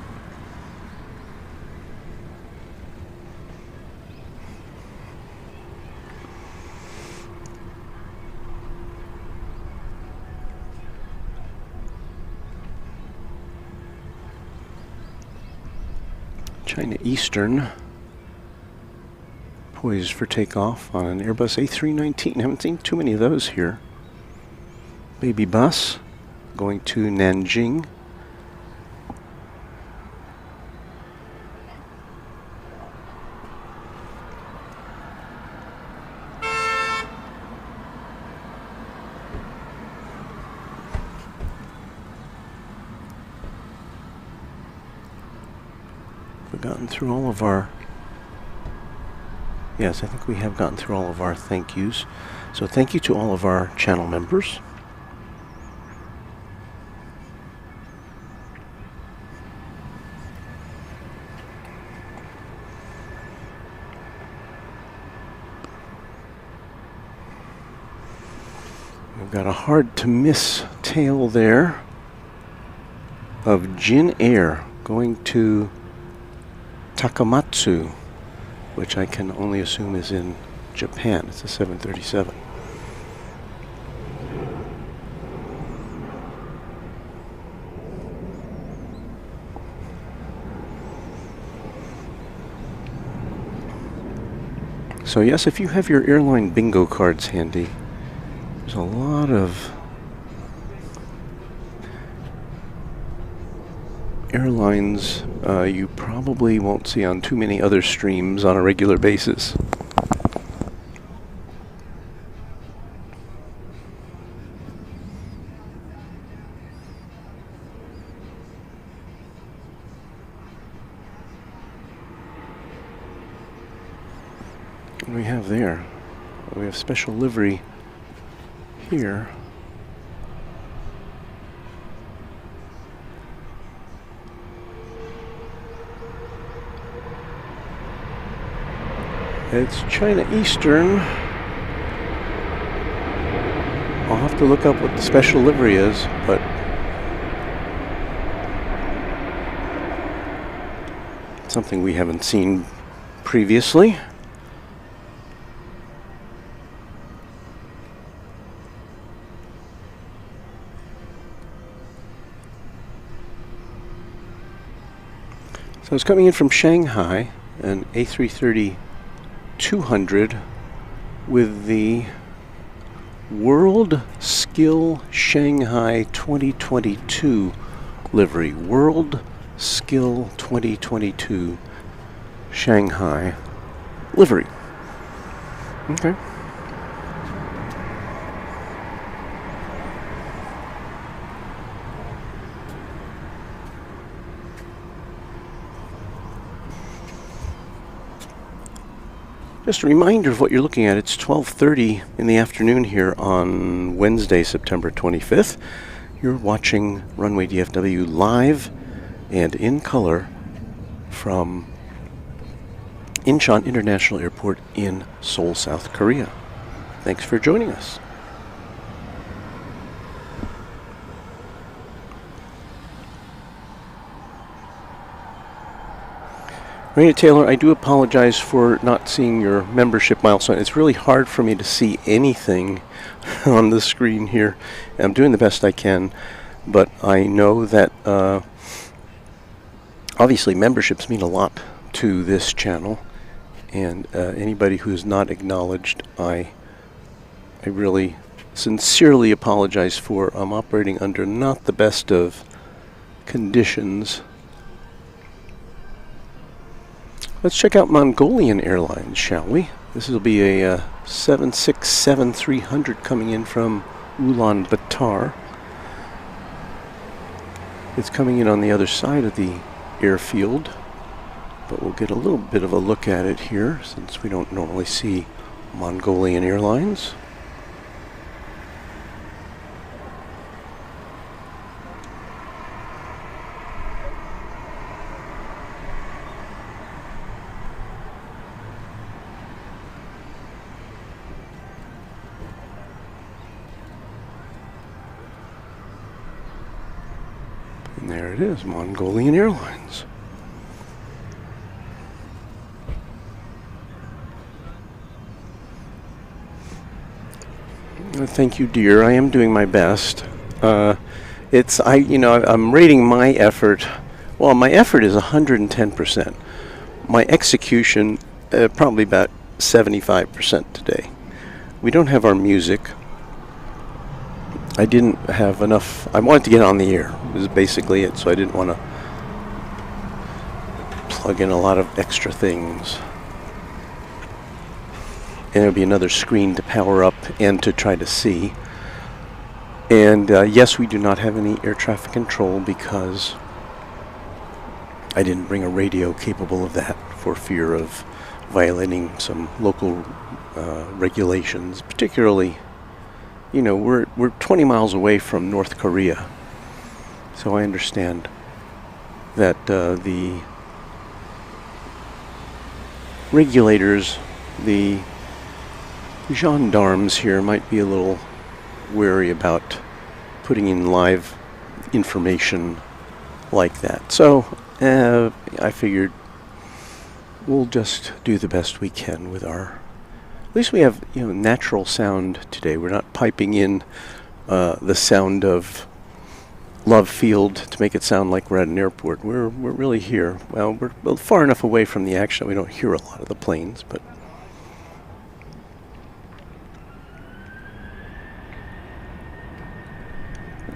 China Eastern, poised for takeoff on an Airbus A319. Haven't seen too many of those here. Baby bus going to Nanjing. We've gotten through all of our... Yes, I think we have gotten through all of our thank yous. So thank you to all of our channel members. We've got a hard to miss tail there of Jin Air going to Takamatsu, which I can only assume is in Japan. It's a 737. So yes, if you have your airline bingo cards handy, there's a lot of airlines you probably won't see on too many other streams on a regular basis. What do we have there? We have special livery here. It's China Eastern. I'll have to look up what the special livery is, but something we haven't seen previously. So it's coming in from Shanghai, an A330-200 with the World Skill Shanghai 2022 livery. World Skill 2022 Shanghai livery. Okay. Just a reminder of what you're looking at. It's 12:30 in the afternoon here on Wednesday, September 25th. You're watching Runway DFW live and in color from Incheon International Airport in Seoul, South Korea. Thanks for joining us. Raina Taylor, I do apologize for not seeing your membership milestone. It's really hard for me to see anything on the screen here. I'm doing the best I can, but I know that obviously memberships mean a lot to this channel, and anybody who is not acknowledged, I really sincerely apologize for. I'm operating under not the best of conditions. Let's check out Mongolian Airlines, shall we? This will be a 767-300 coming in from Ulaanbaatar. It's coming in on the other side of the airfield, but we'll get a little bit of a look at it here since we don't normally see Mongolian Airlines. And there it is, Mongolian Airlines. Thank you, dear. I am doing my best. I'm rating my effort. Well, my effort is 110%. My execution, probably about 75% today. We don't have our music. I didn't have enough. I wanted to get on the air. Is basically it. So I didn't want to plug in a lot of extra things. And there'll be another screen to power up and to try to see. And yes, we do not have any air traffic control because I didn't bring a radio capable of that for fear of violating some local regulations. Particularly, you know, we're 20 miles away from North Korea. So I understand that the regulators, the gendarmes here might be a little wary about putting in live information like that. So I figured we'll just do the best we can with our. At least we have, you know, natural sound today. We're not piping in the sound of Love Field to make it sound like we're at an airport. We're really here. Well, we're far enough away from the action that we don't hear a lot of the planes, but.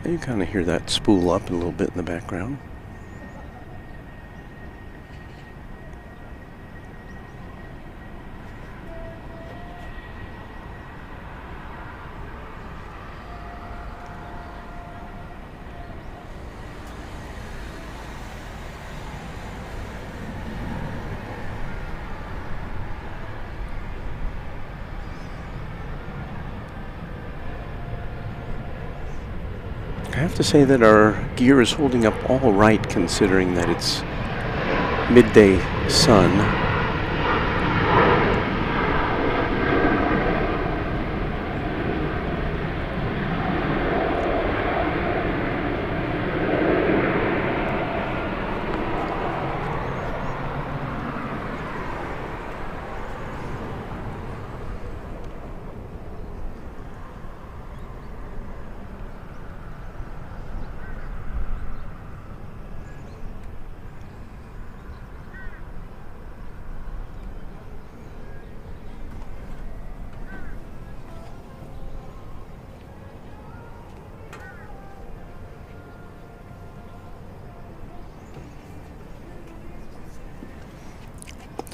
You kind of hear that spool up a little bit in the background. I have to say that our gear is holding up all right considering that it's midday sun.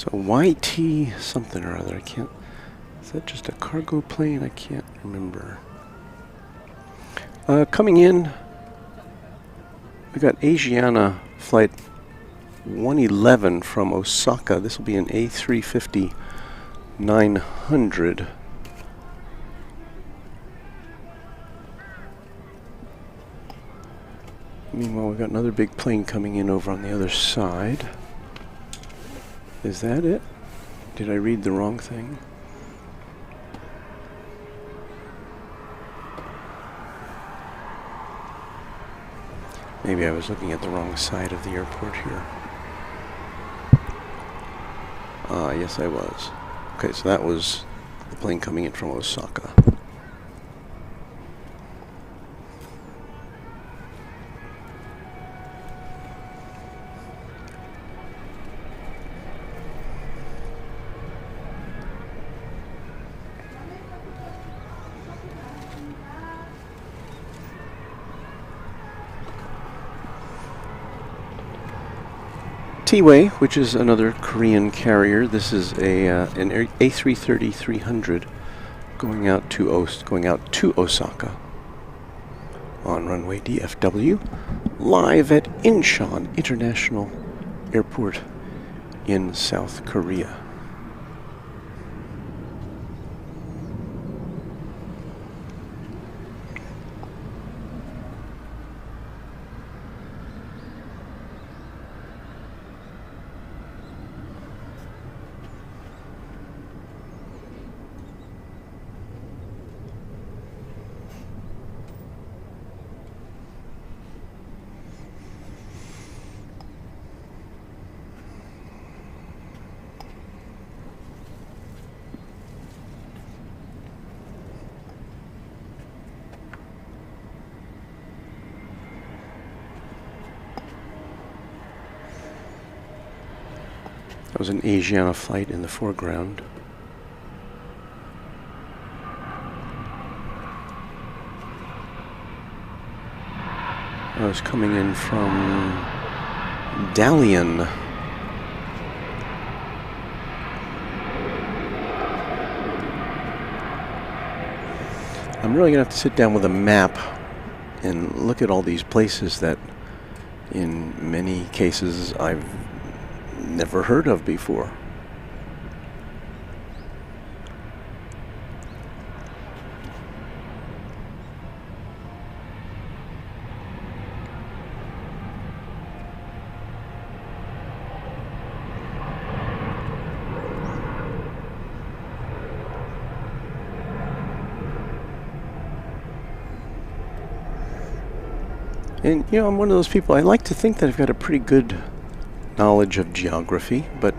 So YT something or other, I can't, is that just a cargo plane? I can't remember. Coming in, we got Asiana flight 111 from Osaka. This will be an A350-900. Meanwhile, we've got another big plane coming in over on the other side. Is that it? Did I read the wrong thing? Maybe I was looking at the wrong side of the airport here. Yes I was. Okay, so that was the plane coming in from Osaka. T-Way, which is another Korean carrier. This is an A330-300 going out to Osaka on runway DFW, live at Incheon International Airport in South Korea. That was an Asiana flight in the foreground. I was coming in from Dalian. I'm really going to have to sit down with a map and look at all these places that in many cases I've never heard of before. And, you know, I'm one of those people, I like to think that I've got a pretty good knowledge of geography, but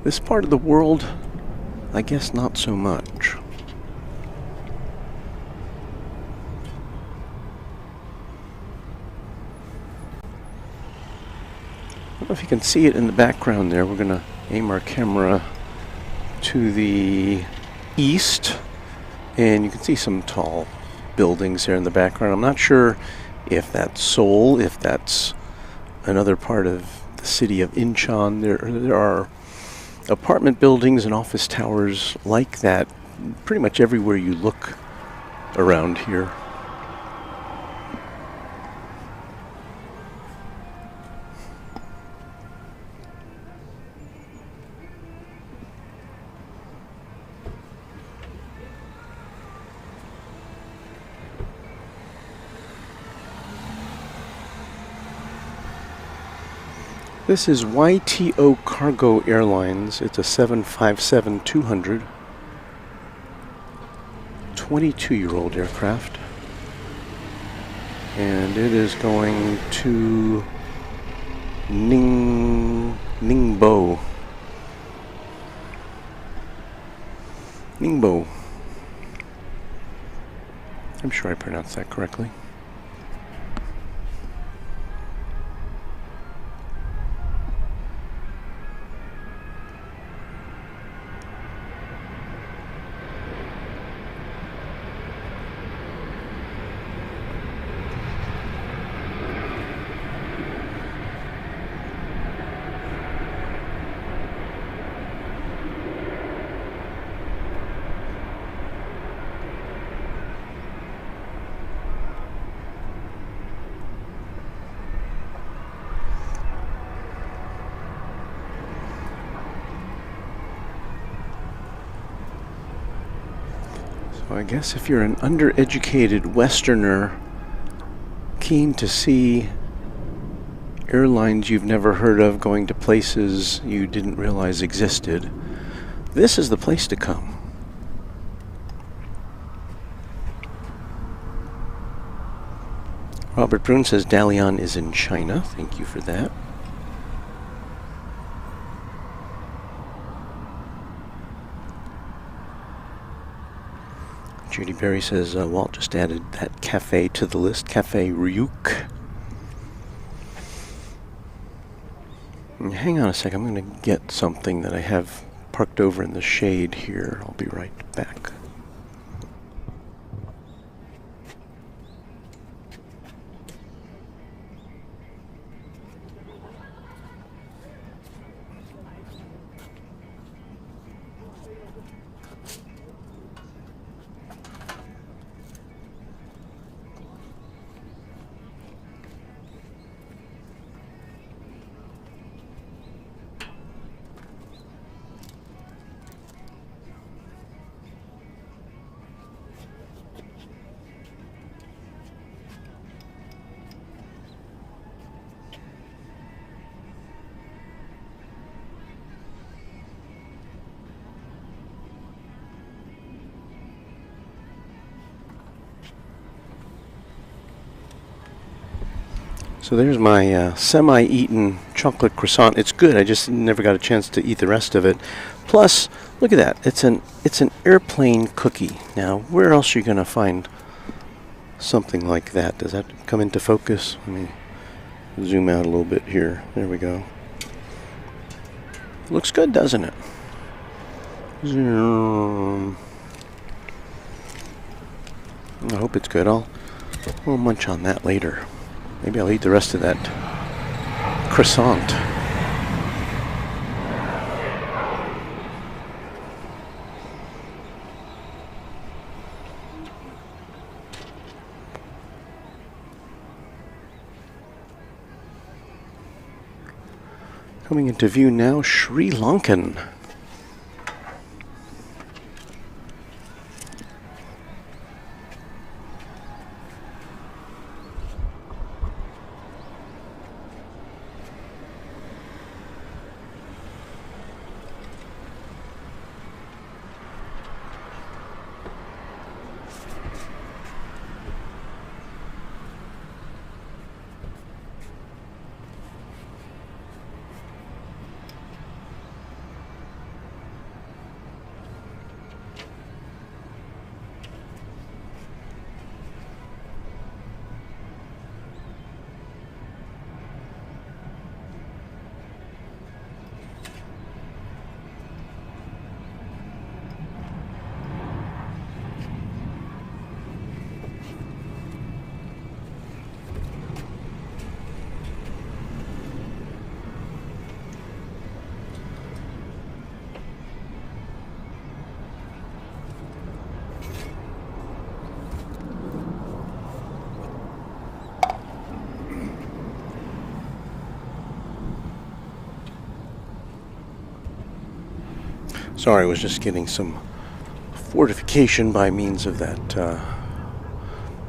this part of the world, I guess not so much. I don't know if you can see it in the background there. We're going to aim our camera to the east, and you can see some tall buildings there in the background. I'm not sure if that's Seoul, if that's another part of the city of Incheon. There are apartment buildings and office towers like that pretty much everywhere you look around here. This is YTO Cargo Airlines. It's a 757-200, 22-year-old aircraft. And it is going to Ningbo. I'm sure I pronounced that correctly. So I guess if you're an undereducated Westerner keen to see airlines you've never heard of going to places you didn't realize existed, this is the place to come. Robert Brun says Dalian is in China. Thank you for that. Judy Berry says Walt just added that cafe to the list, Cafe Ryuk. Hang on a sec, I'm going to get something that I have parked over in the shade here. I'll be right back. So there's my semi-eaten chocolate croissant. It's good. I just never got a chance to eat the rest of it. Plus, look at that. It's an airplane cookie. Now, where else are you going to find something like that? Does that come into focus? Let me zoom out a little bit here. There we go. Looks good, doesn't it? Zoom. I hope it's good. I'll munch on that later. Maybe I'll eat the rest of that croissant. Coming into view now, Sri Lankan. Sorry, I was just getting some fortification by means of that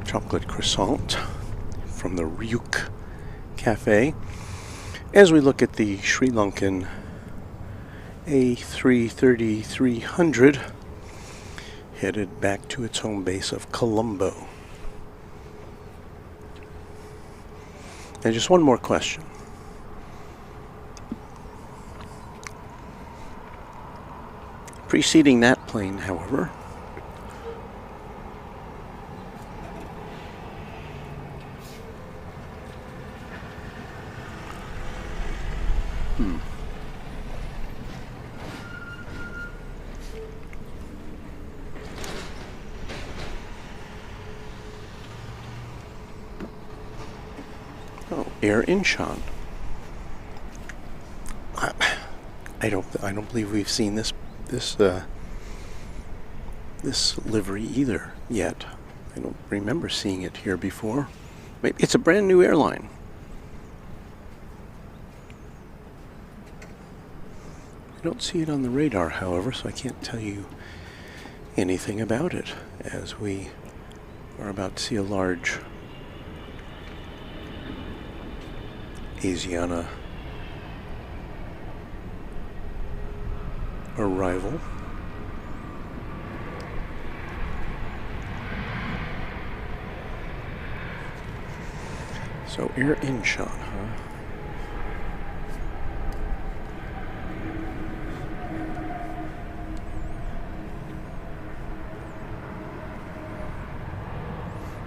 chocolate croissant from the Ryuk Cafe. As we look at the Sri Lankan A330-300 headed back to its home base of Colombo. And just one more question. Preceding that plane, however, Air Incheon. I don't believe we've seen this livery either yet. I don't remember seeing it here before. Maybe it's a brand new airline. I don't see it on the radar, however, so I can't tell you anything about it, as we are about to see a large Asiana arrival. So Air Incheon, huh?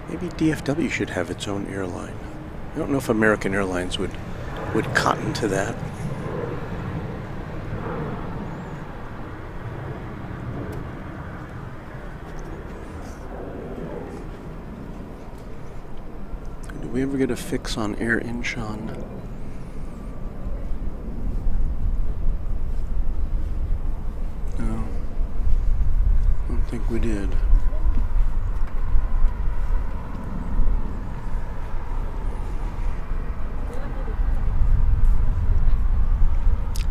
Maybe DFW should have its own airline. I don't know if American Airlines would cotton to that. Did we ever get a fix on Air Incheon? No, I don't think we did.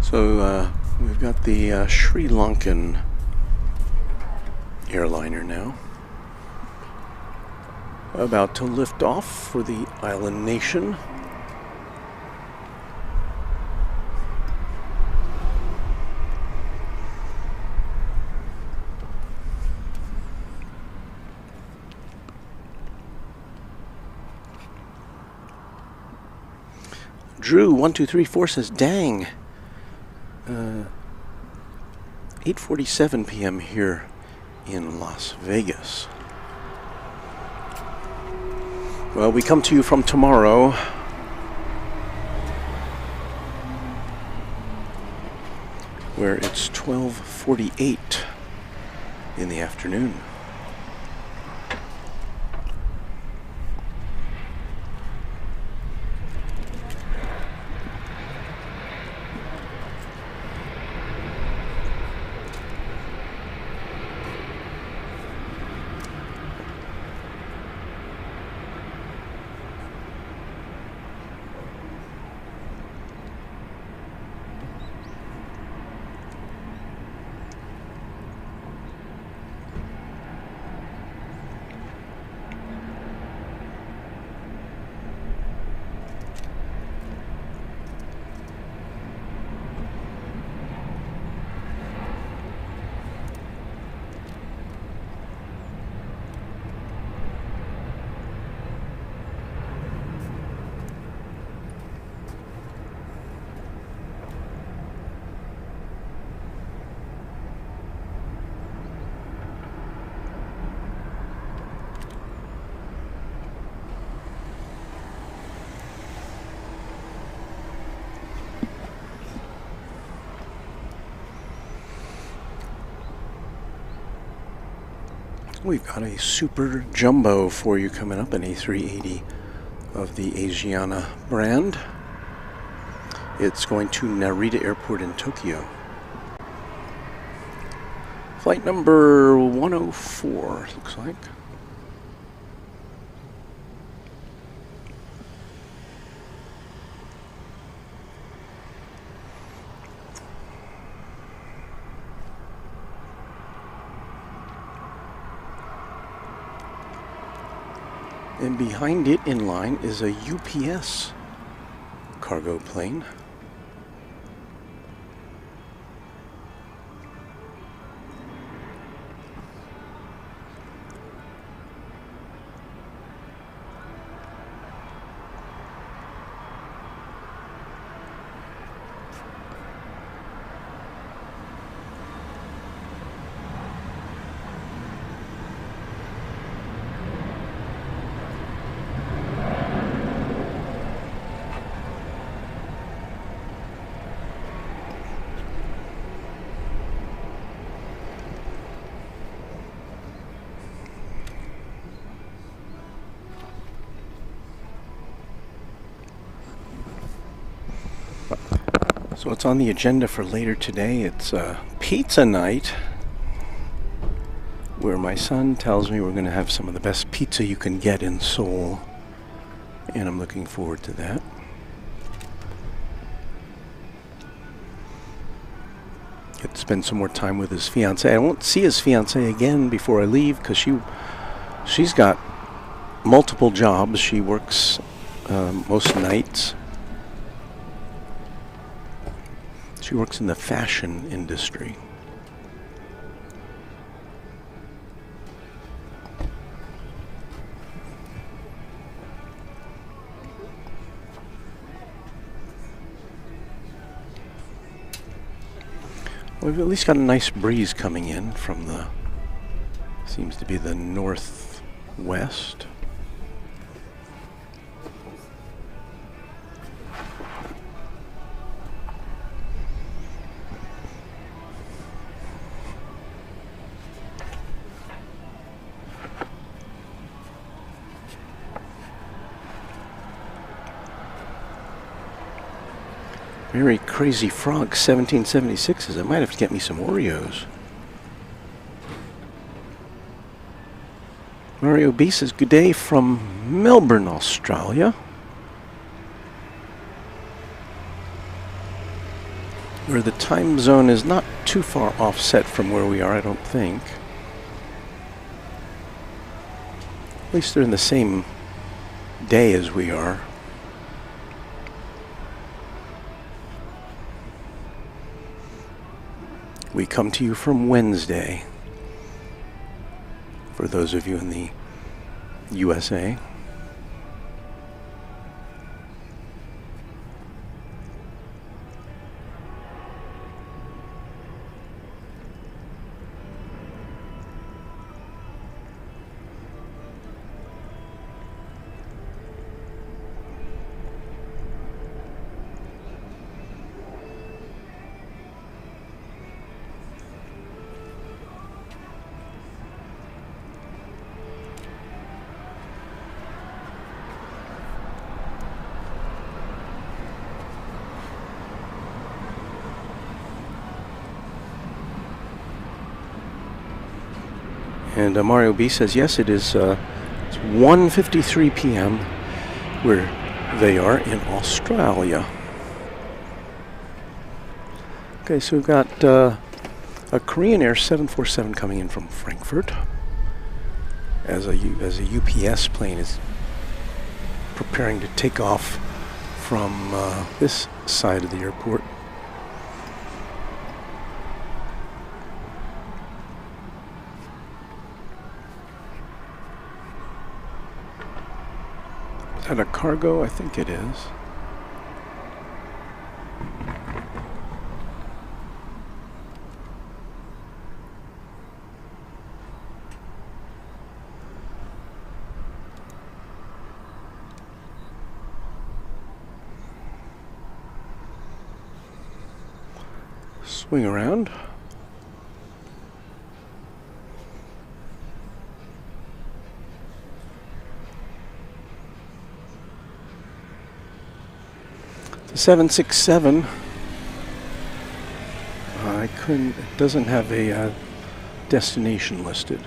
So we've got the Sri Lankan airliner now, about to lift off for the island nation. Drew1234 says, dang. 8:47 p.m. here in Las Vegas. Well, we come to you from tomorrow. Where it's 12:48 in the afternoon. We've got a super jumbo for you coming up, an A380 of the Asiana brand. It's going to Narita Airport in Tokyo. Flight number 104, looks like. And behind it in line is a UPS cargo plane. So what's on the agenda for later today? It's pizza night, where my son tells me we're going to have some of the best pizza you can get in Seoul, and I'm looking forward to that. get to spend some more time with his fiancée. I won't see his fiancée again before I leave because she's got multiple jobs. She works most nights. She works in the fashion industry. We've at least got a nice breeze coming in from the, seems to be the northwest. Very Crazy Frog 1776 says I might have to get me some Oreos. Mario B says good day from Melbourne, Australia. Where the time zone is not too far offset from where we are, I don't think. At least they're in the same day as we are. We come to you from Wednesday, for those of you in the USA. And Mario B says, yes, it is it's 1:53 p.m. where they are in Australia. Okay, so we've got a Korean Air 747 coming in from Frankfurt as a UPS plane is preparing to take off from this side of the airport. Is that a cargo? I think it is. Swing around. The 767. I couldn't. It doesn't have a destination listed.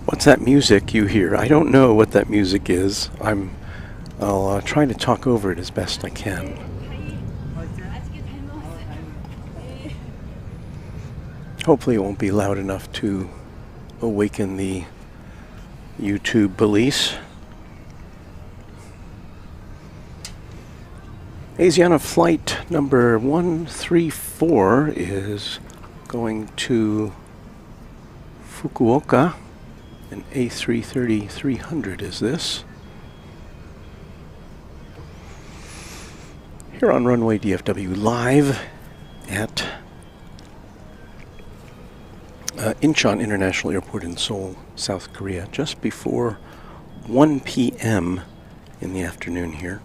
What's that music you hear? I don't know what that music is. I'll try to talk over it as best I can. Hopefully it won't be loud enough to awaken the YouTube police. Asiana flight number 134 is going to Fukuoka. An A330-300 is this. Here on Runway DFW live at Incheon International Airport in Seoul, South Korea, just before 1 p.m. in the afternoon here.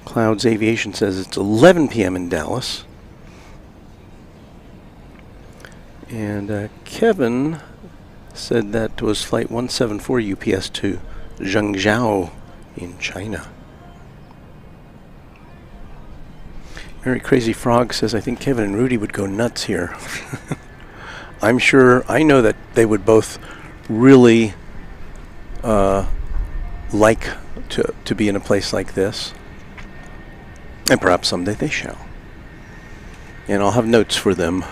Clouds Aviation says it's 11 p.m. in Dallas. And Kevin said that was flight 174 UPS to Zhengzhou in China. Mary Crazy Frog says, I think Kevin and Rudy would go nuts here. I know that they would both really like to be in a place like this. And perhaps someday they shall. And I'll have notes for them.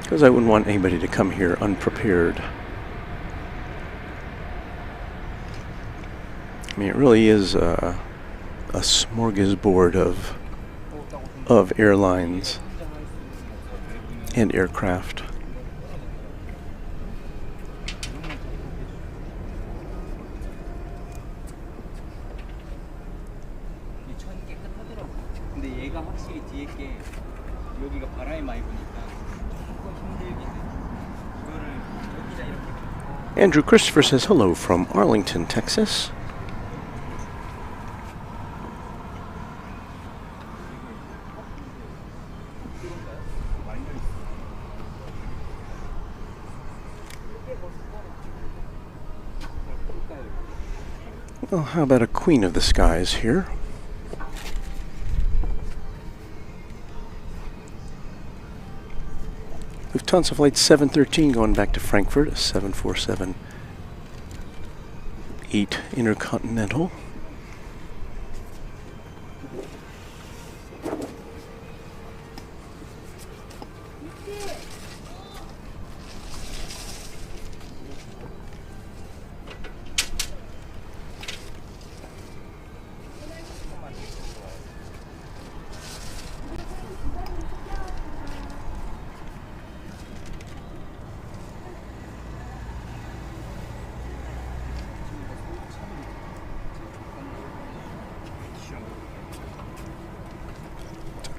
Because I wouldn't want anybody to come here unprepared. I mean, it really is a smorgasbord of airlines and aircraft. Andrew Christopher says hello from Arlington, Texas. Well, how about a Queen of the Skies here? Lufthansa Flight 713 going back to Frankfurt, a 747-8 Intercontinental.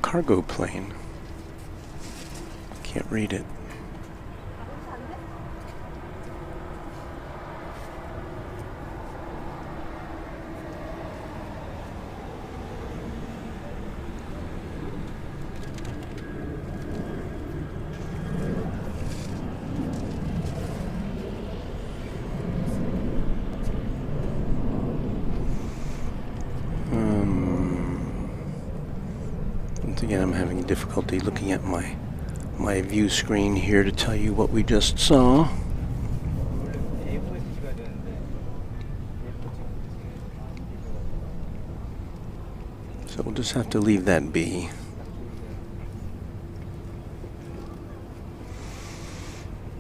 Cargo plane. Can't read it. Again, I'm having difficulty looking at my view screen here to tell you what we just saw. So we'll just have to leave that be.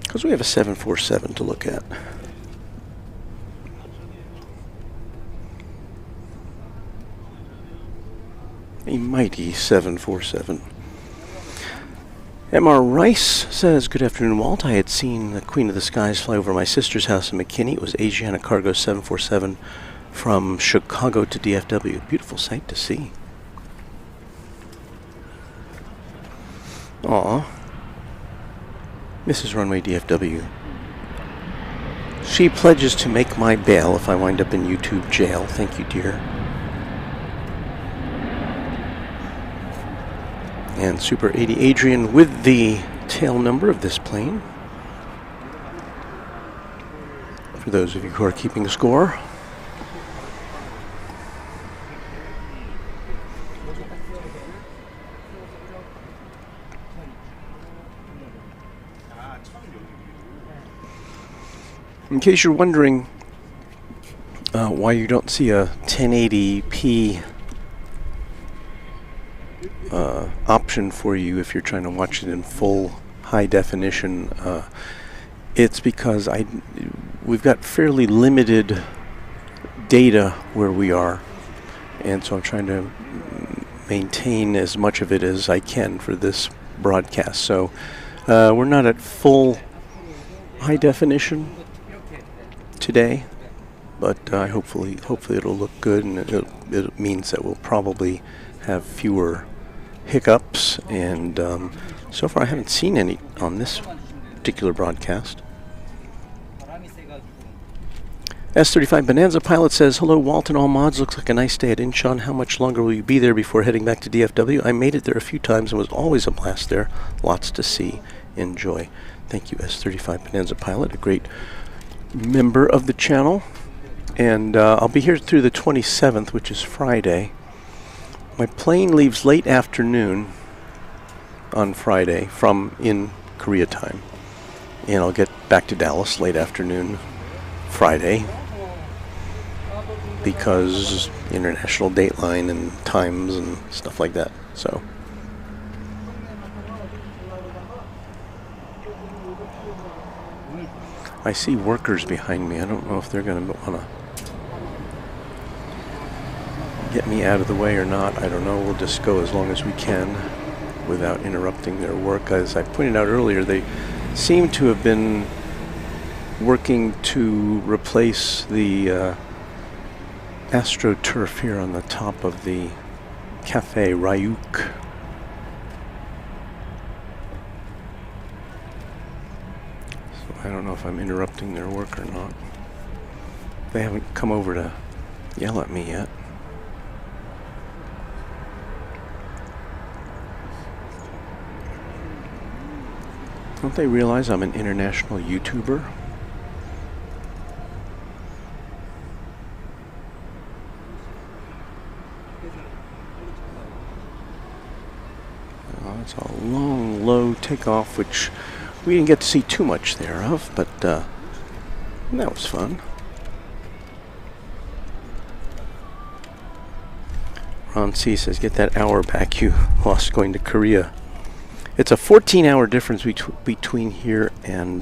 Because we have a 747 to look at. A mighty 747. M.R. Rice says, good afternoon, Walt. I had seen the Queen of the Skies fly over my sister's house in McKinney. It was Asiana Cargo 747 from Chicago to DFW. Beautiful sight to see. Aw. Mrs. Runway DFW. She pledges to make my bail if I wind up in YouTube jail. Thank you, dear. And Super 80 Adrian with the tail number of this plane. For those of you who are keeping score. In case you're wondering why you don't see a 1080p option for you if you're trying to watch it in full high definition, it's because we've got fairly limited data where we are, and so I'm trying to maintain as much of it as I can for this broadcast. So we're not at full high definition, today, but hopefully it'll look good, and it means that we'll probably have fewer hiccups. And so far I haven't seen any on this particular broadcast. S35 Bonanza Pilot says, hello Walt and all mods, looks like a nice day at Incheon. How much longer will you be there before heading back to DFW? I made it there a few times and was always a blast there. Lots to see. Enjoy. Thank you, S35 Bonanza Pilot, a great member of the channel. And I'll be here through the 27th, which is Friday. My plane leaves late afternoon on Friday from in Korea time. And I'll get back to Dallas late afternoon Friday, because international dateline and times and stuff like that. So I see workers behind me. I don't know if they're going to want to get me out of the way or not. I don't know. We'll just go as long as we can without interrupting their work. As I pointed out earlier, they seem to have been working to replace the AstroTurf here on the top of the Cafe Ryuk. So I don't know if I'm interrupting their work or not. They haven't come over to yell at me yet. Don't they realize I'm an international YouTuber? It's a long, low takeoff, which we didn't get to see too much thereof, but that was fun. Ron C says, get that hour back you lost going to Korea. It's a 14-hour difference between here and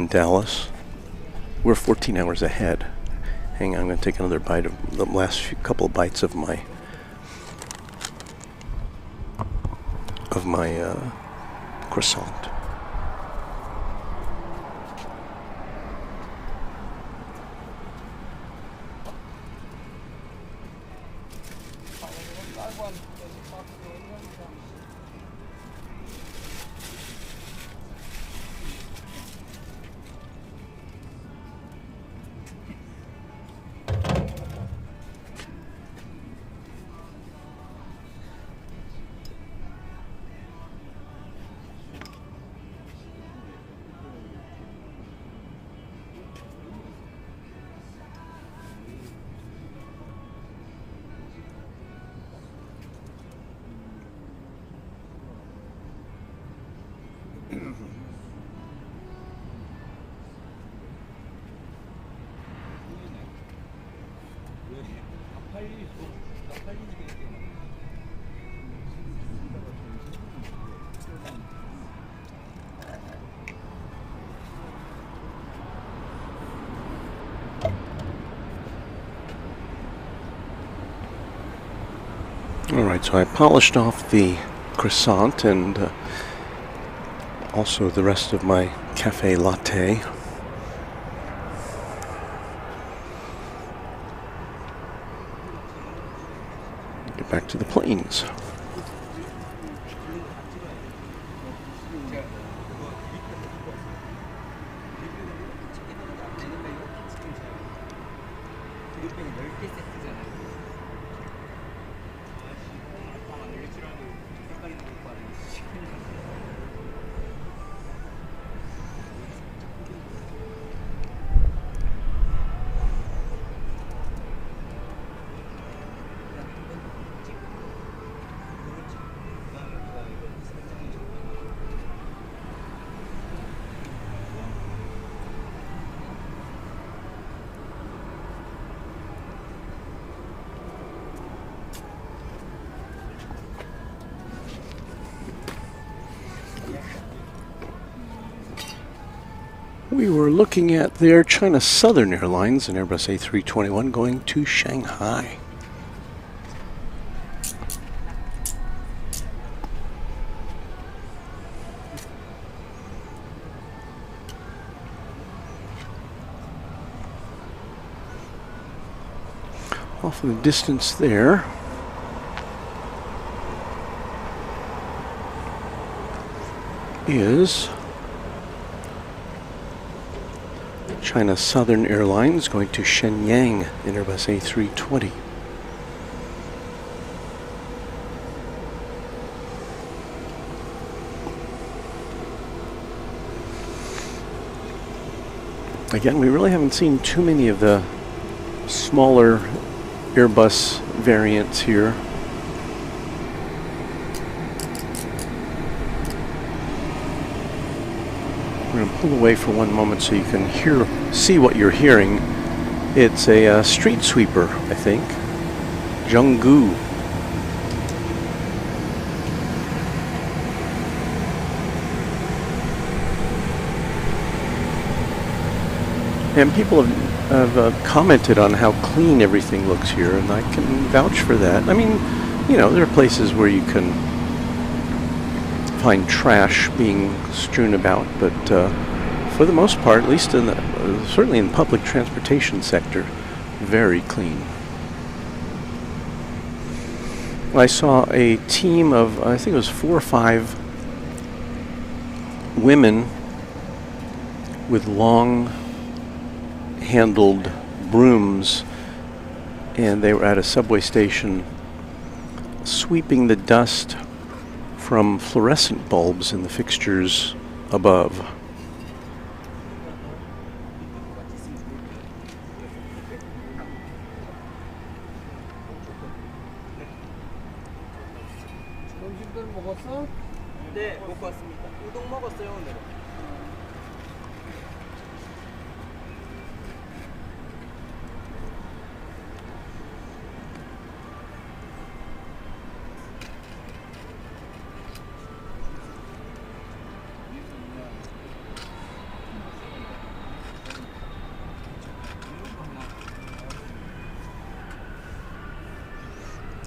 Dallas. We're 14 hours ahead. Hang on, I'm going to take another bite of the last couple of bites of my croissant. Alright, so I polished off the croissant and also the rest of my cafe latte. Get back to the planes. We were looking at their China Southern Airlines, an Airbus A321 going to Shanghai. Off in the distance there is China Southern Airlines going to Shenyang in Airbus A320. Again, we really haven't seen too many of the smaller Airbus variants here. I'm going to pull away for one moment so you can see what you're hearing. It's a street sweeper, I think. Junggu. And people have commented on how clean everything looks here, and I can vouch for that. I mean, you know, there are places where you can find trash being strewn about, but for the most part, at least in certainly in the public transportation sector, very clean. I saw a team of, I think it was 4 or 5 women with long handled brooms, and they were at a subway station sweeping the dust from fluorescent bulbs in the fixtures above.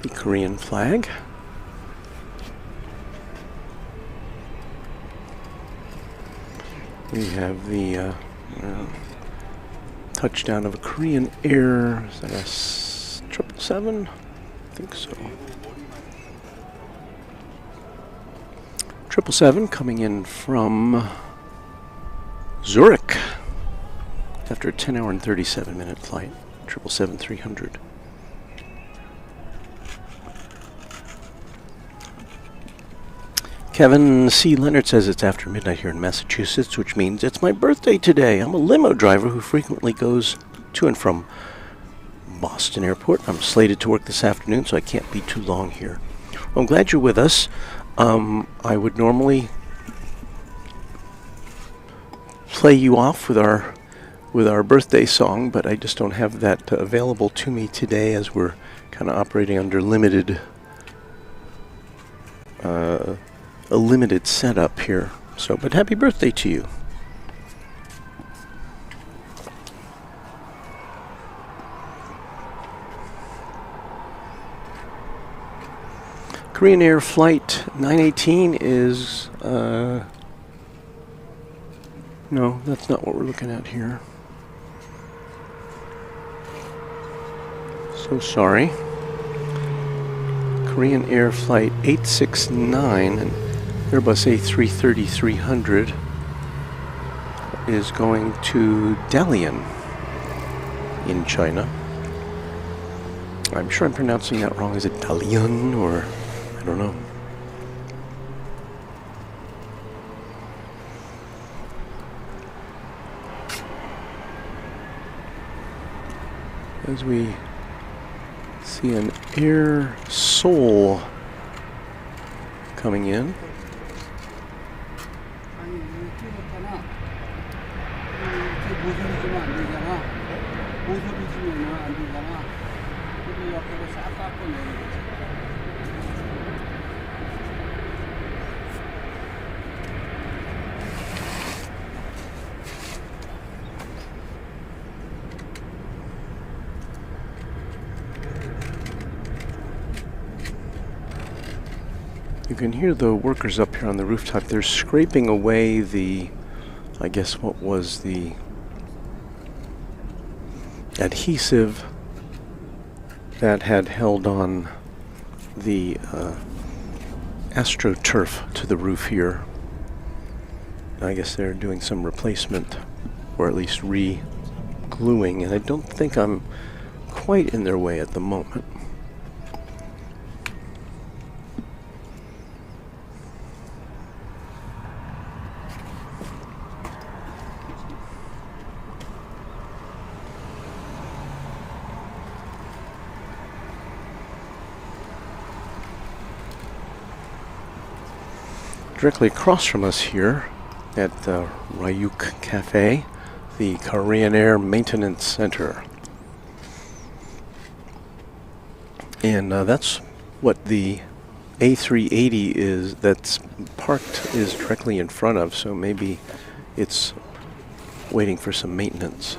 The Korean flag. We have the touchdown of a Korean Air. Is that a 777? I think so. 777 coming in from Zurich after a 10-hour and 37-minute flight. 777-300. Kevin C. Leonard says it's after midnight here in Massachusetts, which means it's my birthday today. I'm a limo driver who frequently goes to and from Boston Airport. I'm slated to work this afternoon, so I can't be too long here. Well, I'm glad you're with us. I would normally play you off with our birthday song, but I just don't have that available to me today, as we're kind of operating under a limited setup here. So, but happy birthday to you. Korean Air Flight 918 is, no, that's not what we're looking at here. So sorry. Korean Air Flight 869 and Airbus A330-300 is going to Dalian in China. I'm sure I'm pronouncing that wrong. Is it Dalian, or I don't know. As we see an Air Seoul coming in. You can hear the workers up here on the rooftop. They're scraping away the, I guess what was the adhesive that had held on the AstroTurf to the roof here. I guess they're doing some replacement, or at least re-gluing, and I don't think I'm quite in their way at the moment. Directly across from us here at Ryuk Cafe, the Korean Air Maintenance Center. And that's what the A380 is that's parked is directly in front of, so maybe it's waiting for some maintenance.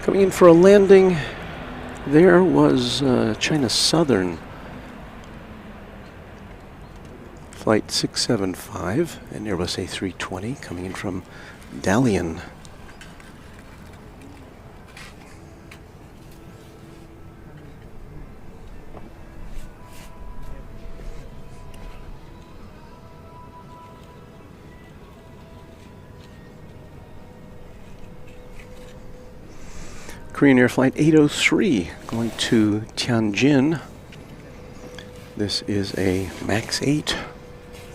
Coming in for a landing, there was China Southern Flight 675 and Airbus A320 coming in from Dalian. Korean Air Flight 803 going to Tianjin. This is a MAX 8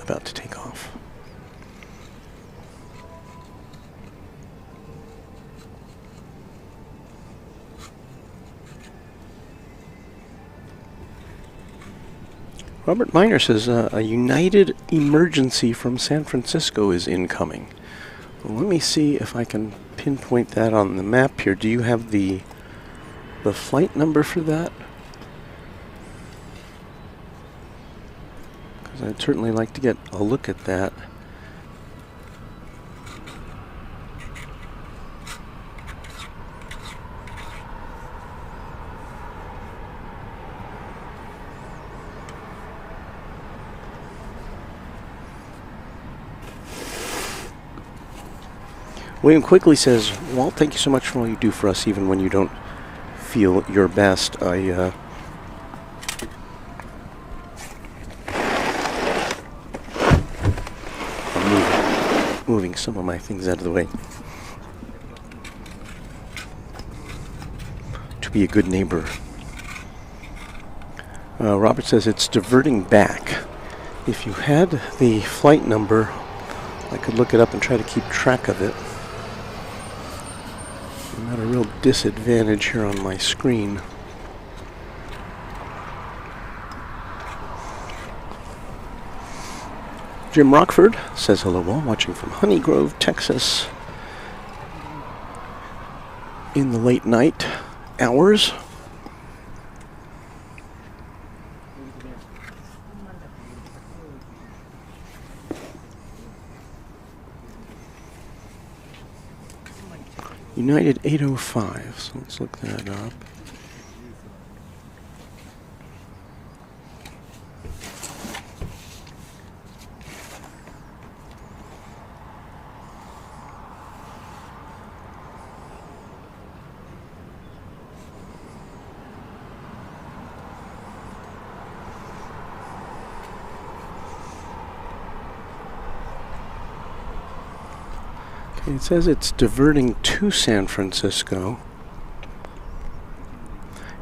about to take off. Robert Miner says a United emergency from San Francisco is incoming. Well, let me see if I can pinpoint that on the map here. Do you have the flight number for that? Because I'd certainly like to get a look at that. William Quigley says, Walt, thank you so much for all you do for us, even when you don't feel your best. I'm moving some of my things out of the way to be a good neighbor. Robert says it's diverting back. If you had the flight number, I could look it up and try to keep track of it. I'm at a real disadvantage here on my screen. Jim Rockford says hello all, watching from Honey Grove, Texas in the late night hours. United 805, so let's look that up. It says it's diverting to San Francisco.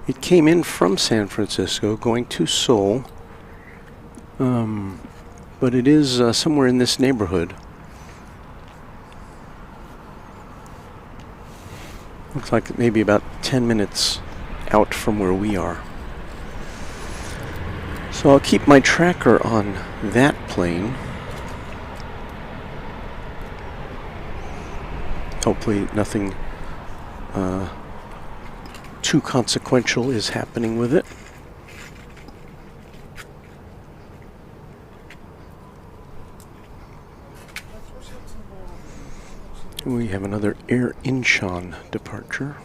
It came in from San Francisco, going to Seoul, but it is somewhere in this neighborhood. Looks like maybe about 10 minutes out from where we are. So I'll keep my tracker on that plane. Hopefully nothing too consequential is happening with it. We have another Air Incheon departure.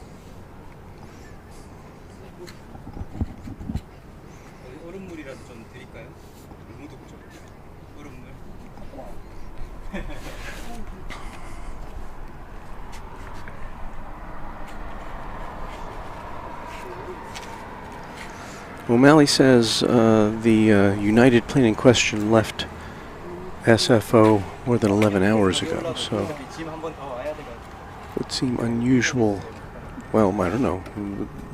O'Malley says the United plane in question left SFO more than 11 hours ago, so would seem unusual. Well, I don't know.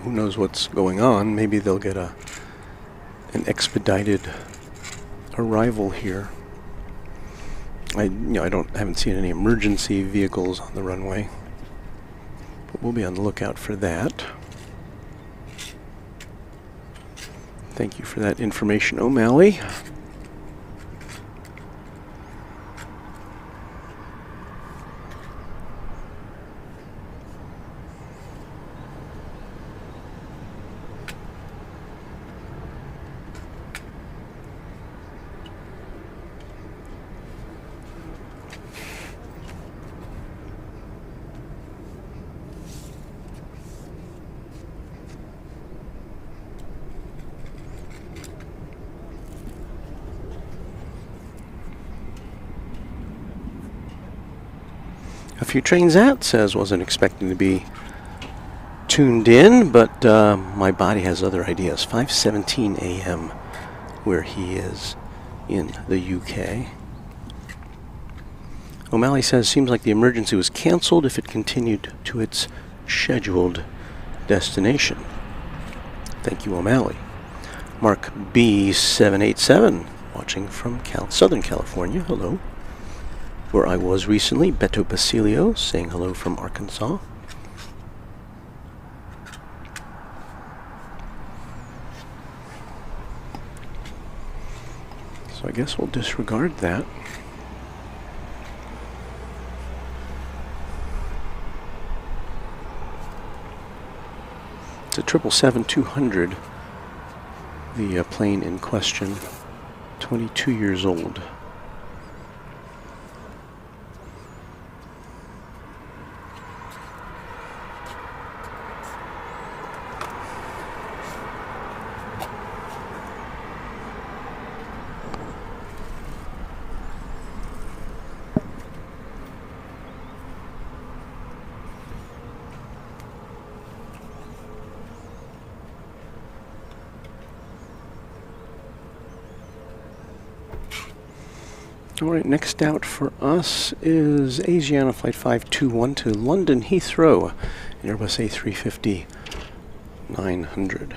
Who knows what's going on? Maybe they'll get an expedited arrival here. I haven't seen any emergency vehicles on the runway, but we'll be on the lookout for that. Thank you for that information, O'Malley. A few trains out, says wasn't expecting to be tuned in, but my body has other ideas. 5:17 a.m. where he is in the UK. O'Malley says, seems like the emergency was canceled if it continued to its scheduled destination. Thank you, O'Malley. Mark B787, watching from Southern California. Hello. Where I was recently, Beto Basilio, saying hello from Arkansas. So I guess we'll disregard that. It's a 777-200, the plane in question, 22 years old. All right, next out for us is Asiana Flight 521 to London Heathrow, Airbus A350-900.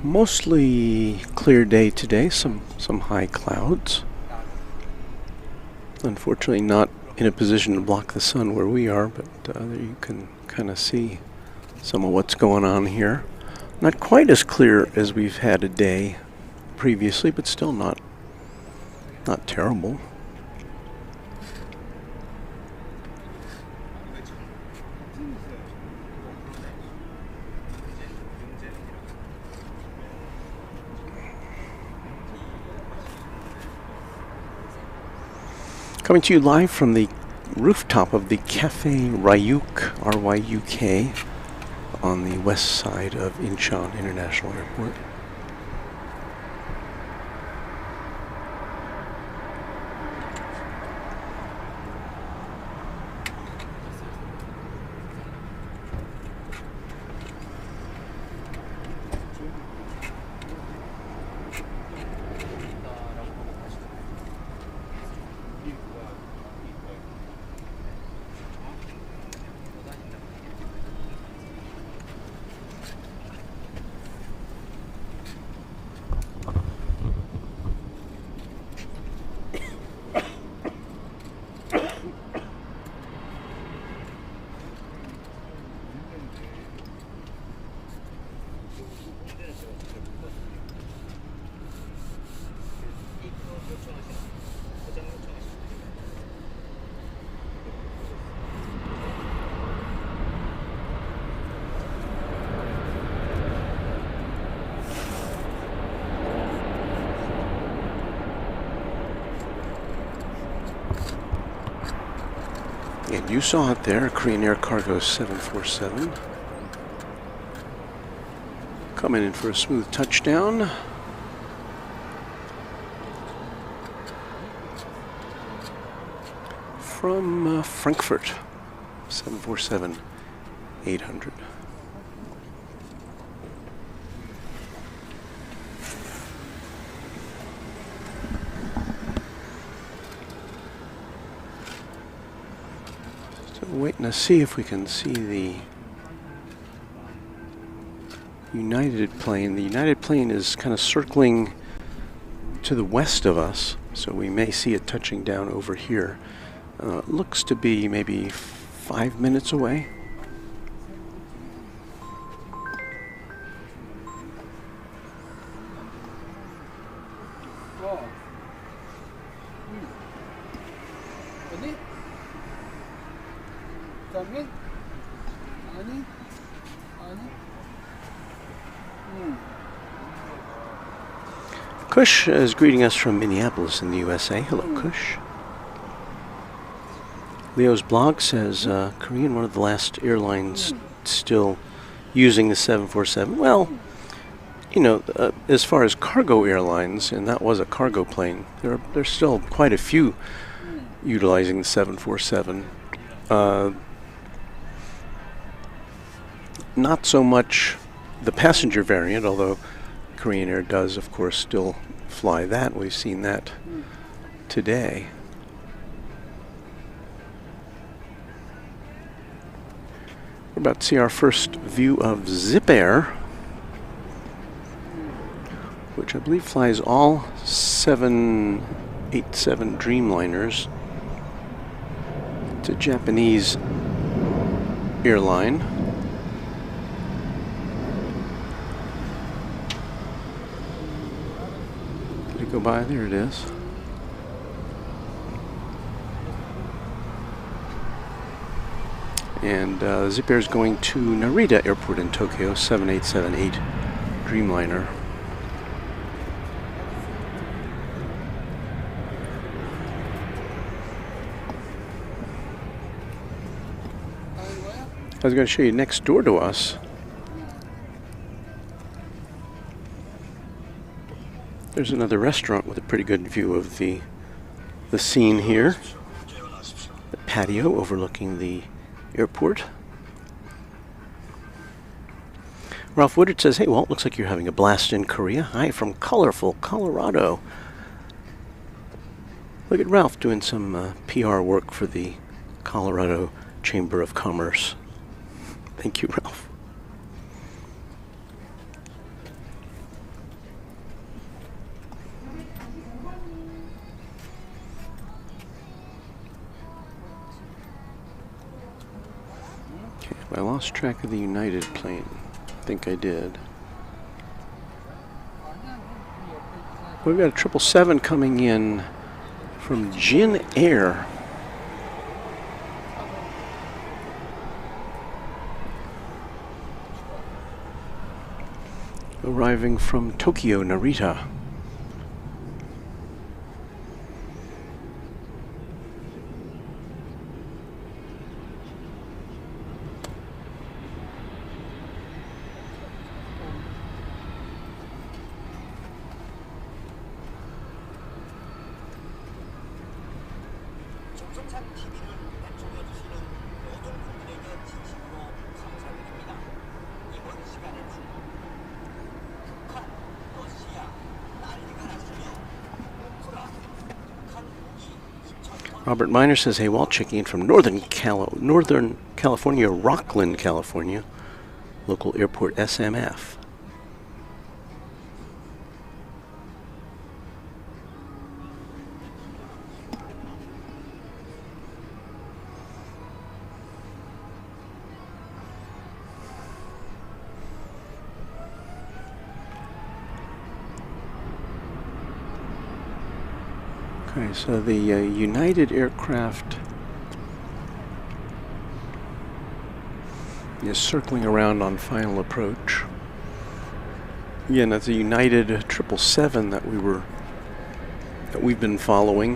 Mostly clear day today, some high clouds. Unfortunately not in a position to block the sun where we are, but you can kind of see some of what's going on here. Not quite as clear as we've had a day previously, but still not terrible. Coming to you live from the rooftop of the Cafe Ryuk, R-Y-U-K, on the west side of Incheon International Airport. And you saw it there, Korean Air Cargo 747. Coming in for a smooth touchdown. From Frankfurt, 747-800. Still waiting to see if we can see the United plane. The United plane is kind of circling to the west of us, so we may see it touching down over here. Looks to be maybe 5 minutes away. Kush is greeting us from Minneapolis in the USA. Hello, Kush. Leo's blog says Korean, one of the last airlines still using the 747. Well, you know, as far as cargo airlines, and that was a cargo plane, there's still quite a few utilizing the 747. Not so much the passenger variant, although Korean Air does, of course, still fly that. We've seen that today. We're about to see our first view of Zip Air, which I believe flies all 787 Dreamliners. It's a Japanese airline. Did it go by? There it is. And Zip Air is going to Narita Airport in Tokyo, 7878 Dreamliner. I was going to show you next door to us. There's another restaurant with a pretty good view of the scene here. The patio overlooking the airport. Ralph Woodard says, hey Walt, looks like you're having a blast in Korea. Hi from colorful Colorado. Look at Ralph doing some PR work for the Colorado Chamber of Commerce. Thank you, Ralph. I lost track of the United plane. I think I did. We've got a 777 coming in from Jin Air. Arriving from Tokyo, Narita. Robert Miner says, hey Walt, checking in from Northern California, Rockland, California, local airport SMF. Okay, so the United aircraft is circling around on final approach. Again, that's a United 777 that we've been following,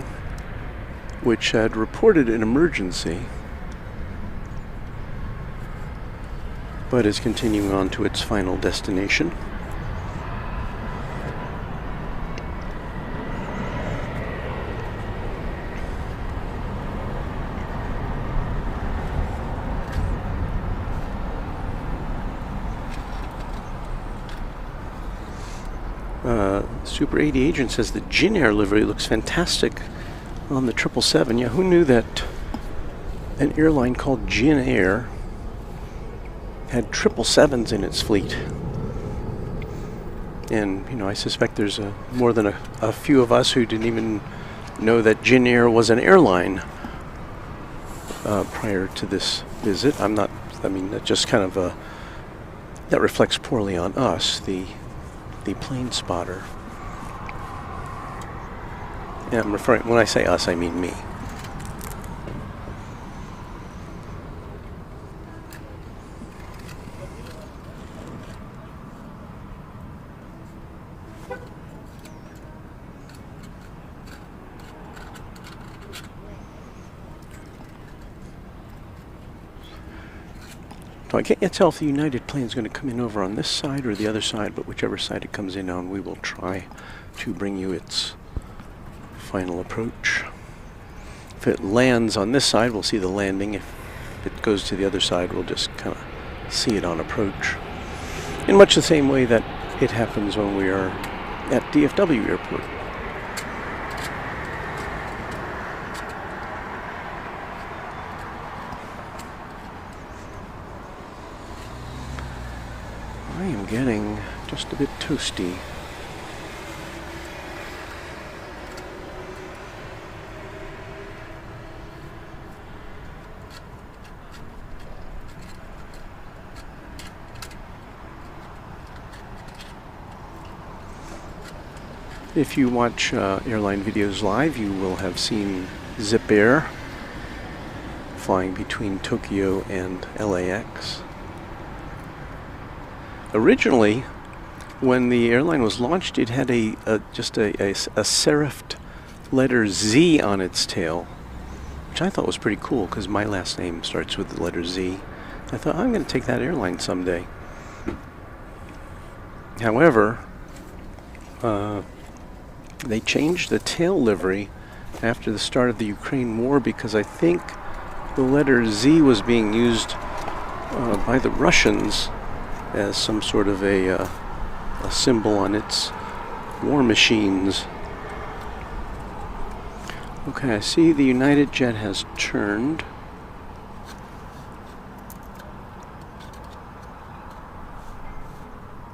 which had reported an emergency but is continuing on to its final destination. Super 80 Agent says the Jin Air livery looks fantastic on the 777. Yeah, who knew that an airline called Jin Air had 777s in its fleet? And, you know, I suspect there's more than a few of us who didn't even know that Jin Air was an airline prior to this visit. That just kind of that reflects poorly on us, the plane spotter. And I'm referring, when I say us, I mean me. So I can't yet tell if the United plane is going to come in over on this side or the other side, but whichever side it comes in on, we will try to bring you its final approach. If it lands on this side, we'll see the landing. If it goes to the other side, we'll just kind of see it on approach. In much the same way that it happens when we are at DFW Airport. I am getting just a bit toasty. If you watch airline videos live, you will have seen Zip Air flying between Tokyo and LAX. Originally, when the airline was launched, it had just a serifed letter Z on its tail, which I thought was pretty cool because my last name starts with the letter Z. I thought, I'm going to take that airline someday. However, they changed the tail livery after the start of the Ukraine war because I think the letter Z was being used by the Russians as some sort of a symbol on its war machines. Okay, I see the United jet has turned.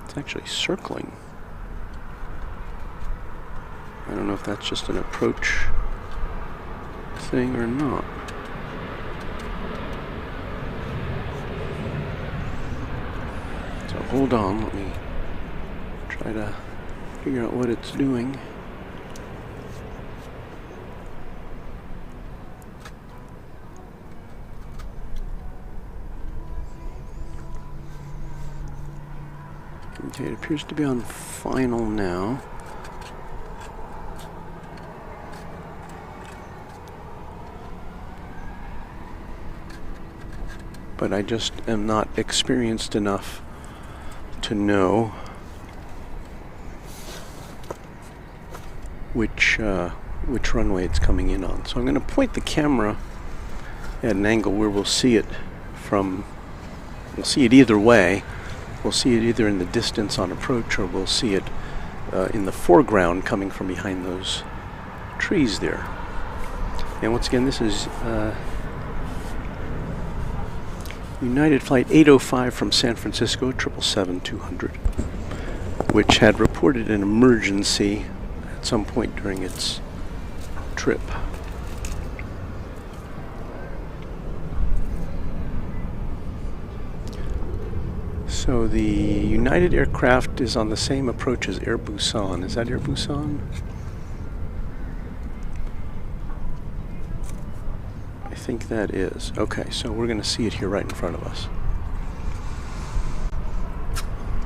It's actually circling. I don't know if that's just an approach thing or not. So hold on, let me try to figure out what it's doing. Okay, it appears to be on final now. But I just am not experienced enough to know which runway it's coming in on. So I'm going to point the camera at an angle where we'll see it from, we'll see it either way. We'll see it either in the distance on approach or we'll see it in the foreground coming from behind those trees there. And once again, this is United Flight 805 from San Francisco, 777-200, which had reported an emergency at some point during its trip. So the United aircraft is on the same approach as Air Busan. Is that Air Busan? I think that is. Okay, so we're going to see it here right in front of us.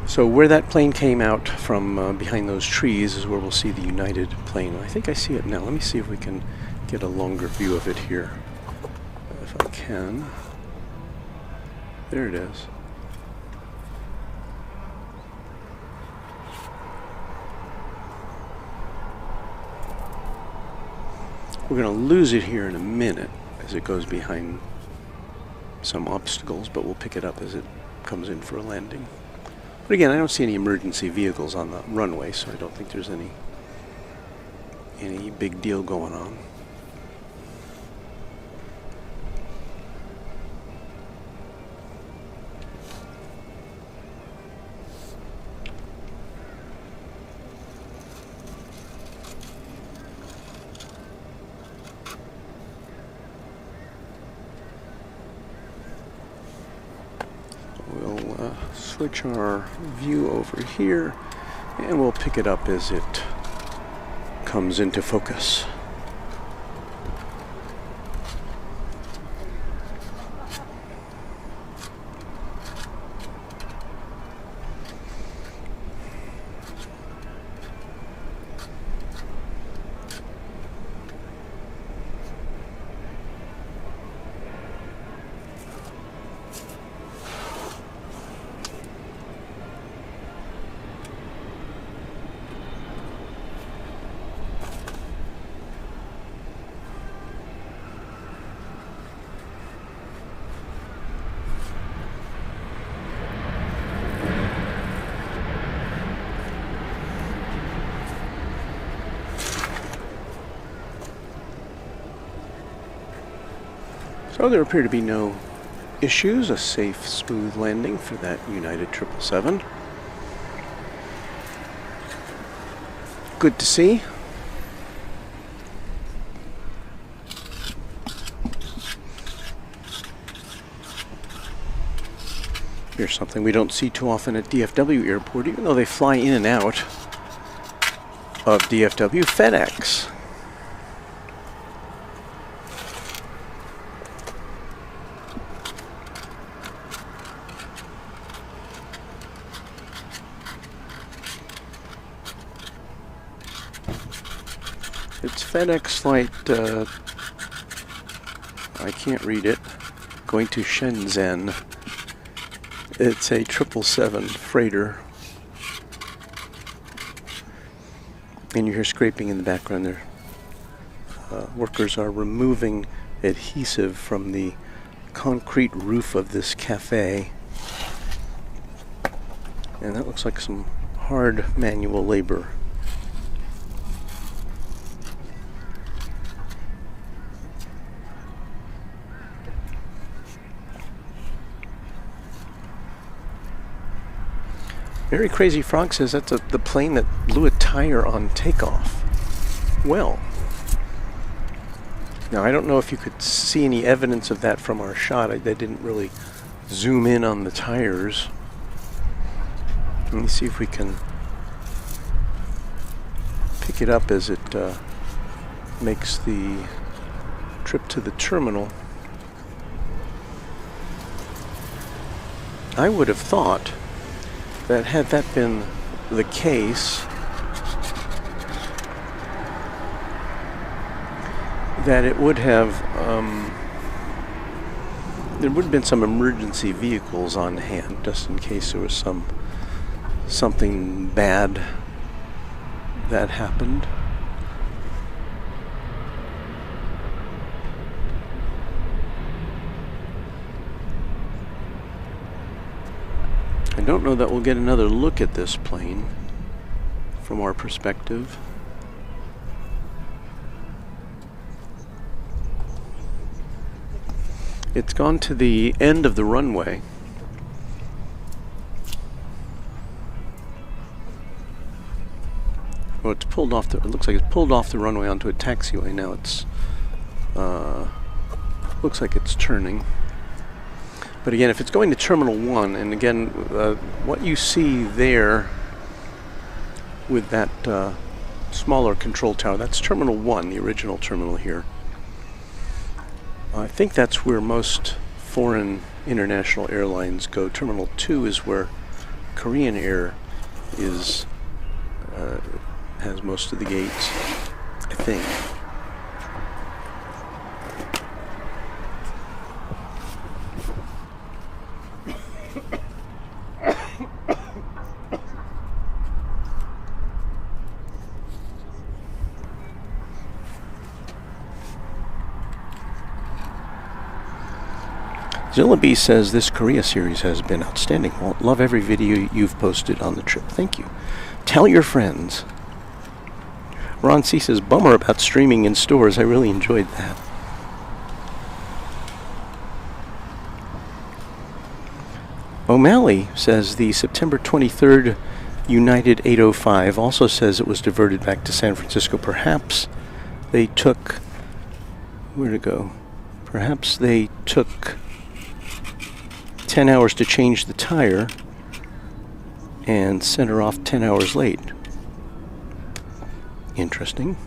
So where that plane came out from behind those trees is where we'll see the United plane. I think I see it now. Let me see if we can get a longer view of it here. If I can. There it is. We're going to lose it here in a minute as it goes behind some obstacles, but we'll pick it up as it comes in for a landing. But again, I don't see any emergency vehicles on the runway, so I don't think there's any big deal going on. We'll switch our view over here, and we'll pick it up as it comes into focus. So there appear to be no issues, a safe, smooth landing for that United 777. Good to see. Here's something we don't see too often at DFW Airport, even though they fly in and out of DFW, FedEx. It's FedEx flight, I can't read it, going to Shenzhen. It's a 777 freighter. And you hear scraping in the background there. Workers are removing adhesive from the concrete roof of this cafe. And that looks like some hard manual labor. Very Crazy Frog says that's the plane that blew a tire on takeoff. Well, now I don't know if you could see any evidence of that from our shot. They didn't really zoom in on the tires. Let me see if we can pick it up as it makes the trip to the terminal. I would have thought that had that been the case, that it would have, there would have been some emergency vehicles on hand, just in case there was something bad that happened. I don't know that we'll get another look at this plane from our perspective. It's gone to the end of the runway. Well, it's pulled off it looks like it's pulled off the runway onto a taxiway. Now it's looks like it's turning. But again, if it's going to Terminal 1, and again, what you see there with that smaller control tower, that's Terminal 1, the original terminal here. I think that's where most foreign international airlines go. Terminal 2 is where Korean Air is has most of the gates, I think. Zillaby says this Korea series has been outstanding. Walt, love every video you've posted on the trip. Thank you. Tell your friends. Ron C says, bummer about streaming in stores. I really enjoyed that. O'Malley says the September 23rd United 805 also says it was diverted back to San Francisco. Perhaps they took... Where'd it go? Perhaps they took 10 hours to change the tire and sent her off 10 hours late. Interesting.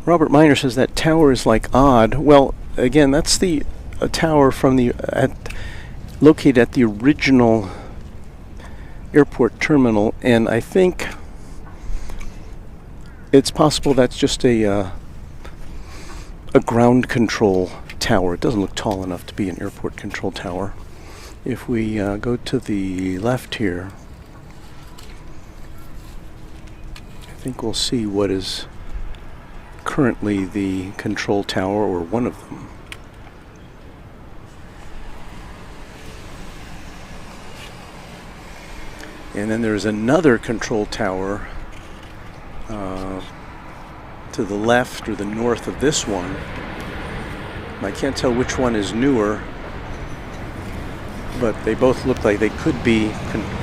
Robert Miner says that tower is like odd. Well, again, that's the tower from the located at the original airport terminal, and I think it's possible that's just a ground control tower. It doesn't look tall enough to be an airport control tower. If we go to the left here, I think we'll see what is currently the control tower, or one of them. And then there's another control tower to the left or the north of this one. I can't tell which one is newer, but they both look like they could be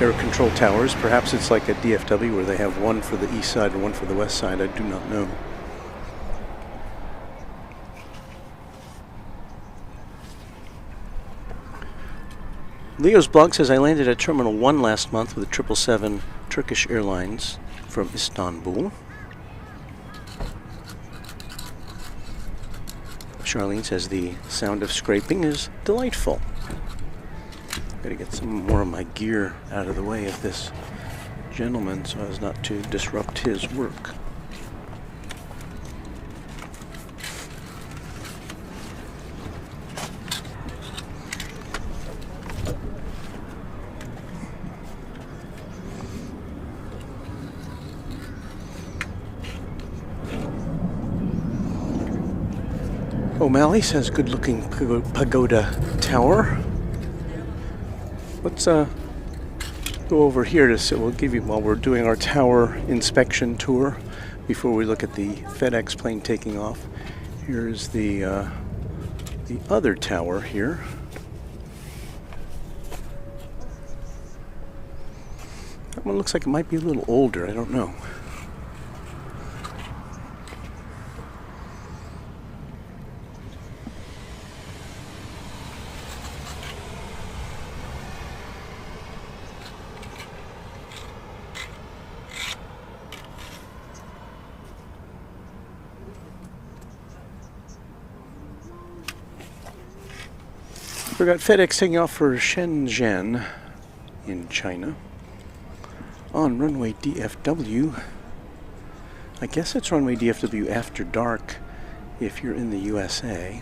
air control towers. Perhaps it's like a DFW where they have one for the east side and one for the west side. I do not know. Leo's blog says, I landed at Terminal 1 last month with a 777 Turkish Airlines from Istanbul. Charlene says the sound of scraping is delightful. Gotta get some more of my gear out of the way of this gentleman so as not to disrupt his work. O'Malley says, good-looking pagoda tower. Let's go over here to see. We'll give you, while we're doing our tower inspection tour, before we look at the FedEx plane taking off. Here's the other tower here. That one looks like it might be a little older. I don't know. We got FedEx taking off for Shenzhen in China on runway DFW. I guess it's runway DFW after dark if you're in the USA.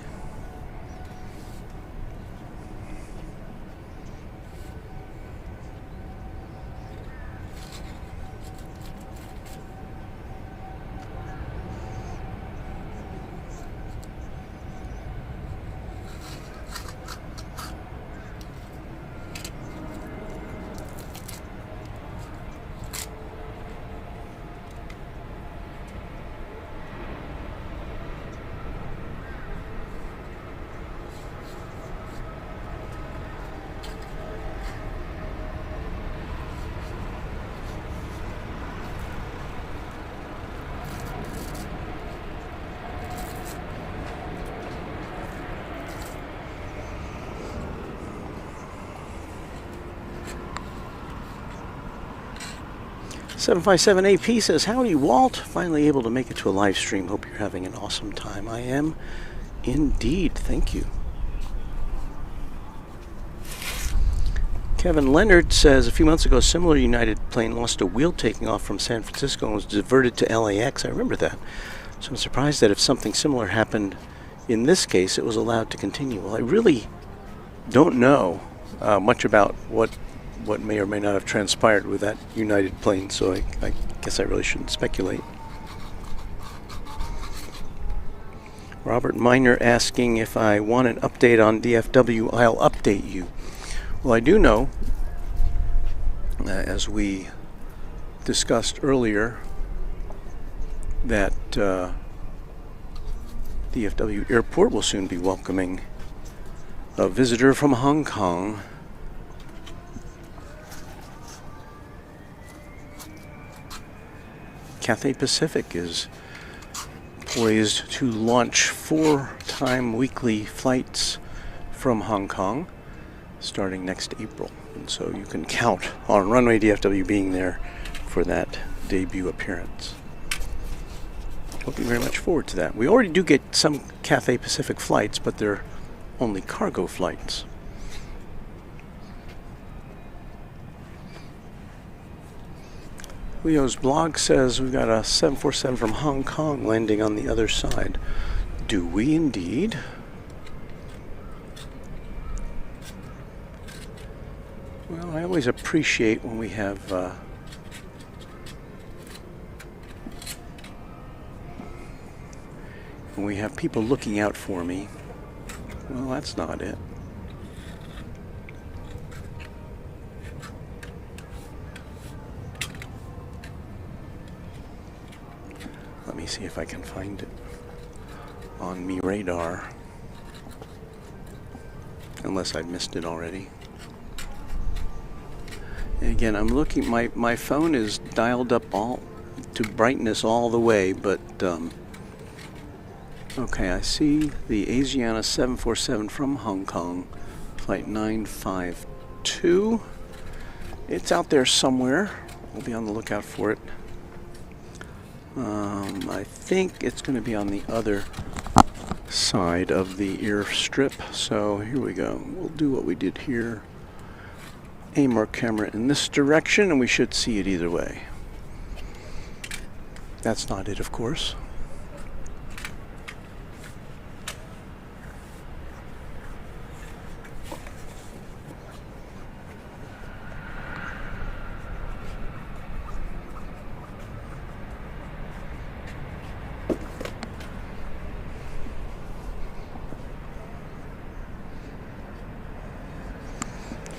$757AP says, howdy Walt, finally able to make it to a live stream. Hope you're having an awesome time. I am indeed, thank you. Kevin Leonard says, a few months ago, a similar United plane lost a wheel taking off from San Francisco and was diverted to LAX. I remember that. So I'm surprised that if something similar happened in this case, it was allowed to continue. Well, I really don't know much about what may or may not have transpired with that United plane, so I guess I really shouldn't speculate. Robert Miner asking if I want an update on DFW. I'll update you. Well, I do know, as we discussed earlier, that DFW Airport will soon be welcoming a visitor from Hong Kong. Cathay Pacific is poised to launch 4-time weekly flights from Hong Kong starting next April. And so you can count on Runway DFW being there for that debut appearance. Looking very much forward to that. We already do get some Cathay Pacific flights, but they're only cargo flights. Leo's blog says we've got a 747 from Hong Kong landing on the other side. Do we indeed? Well, I always appreciate when we have people looking out for me. Well, that's not it. Let me see if I can find it on me radar. Unless I missed it already. And again, I'm looking, my phone is dialed up all to brightness all the way, but okay, I see the Asiana 747 from Hong Kong, flight 952. It's out there somewhere. We'll be on the lookout for it. I think it's going to be on the other side of the airstrip. So here we go. We'll do what we did here. Aim our camera in this direction and we should see it either way. That's not it, of course.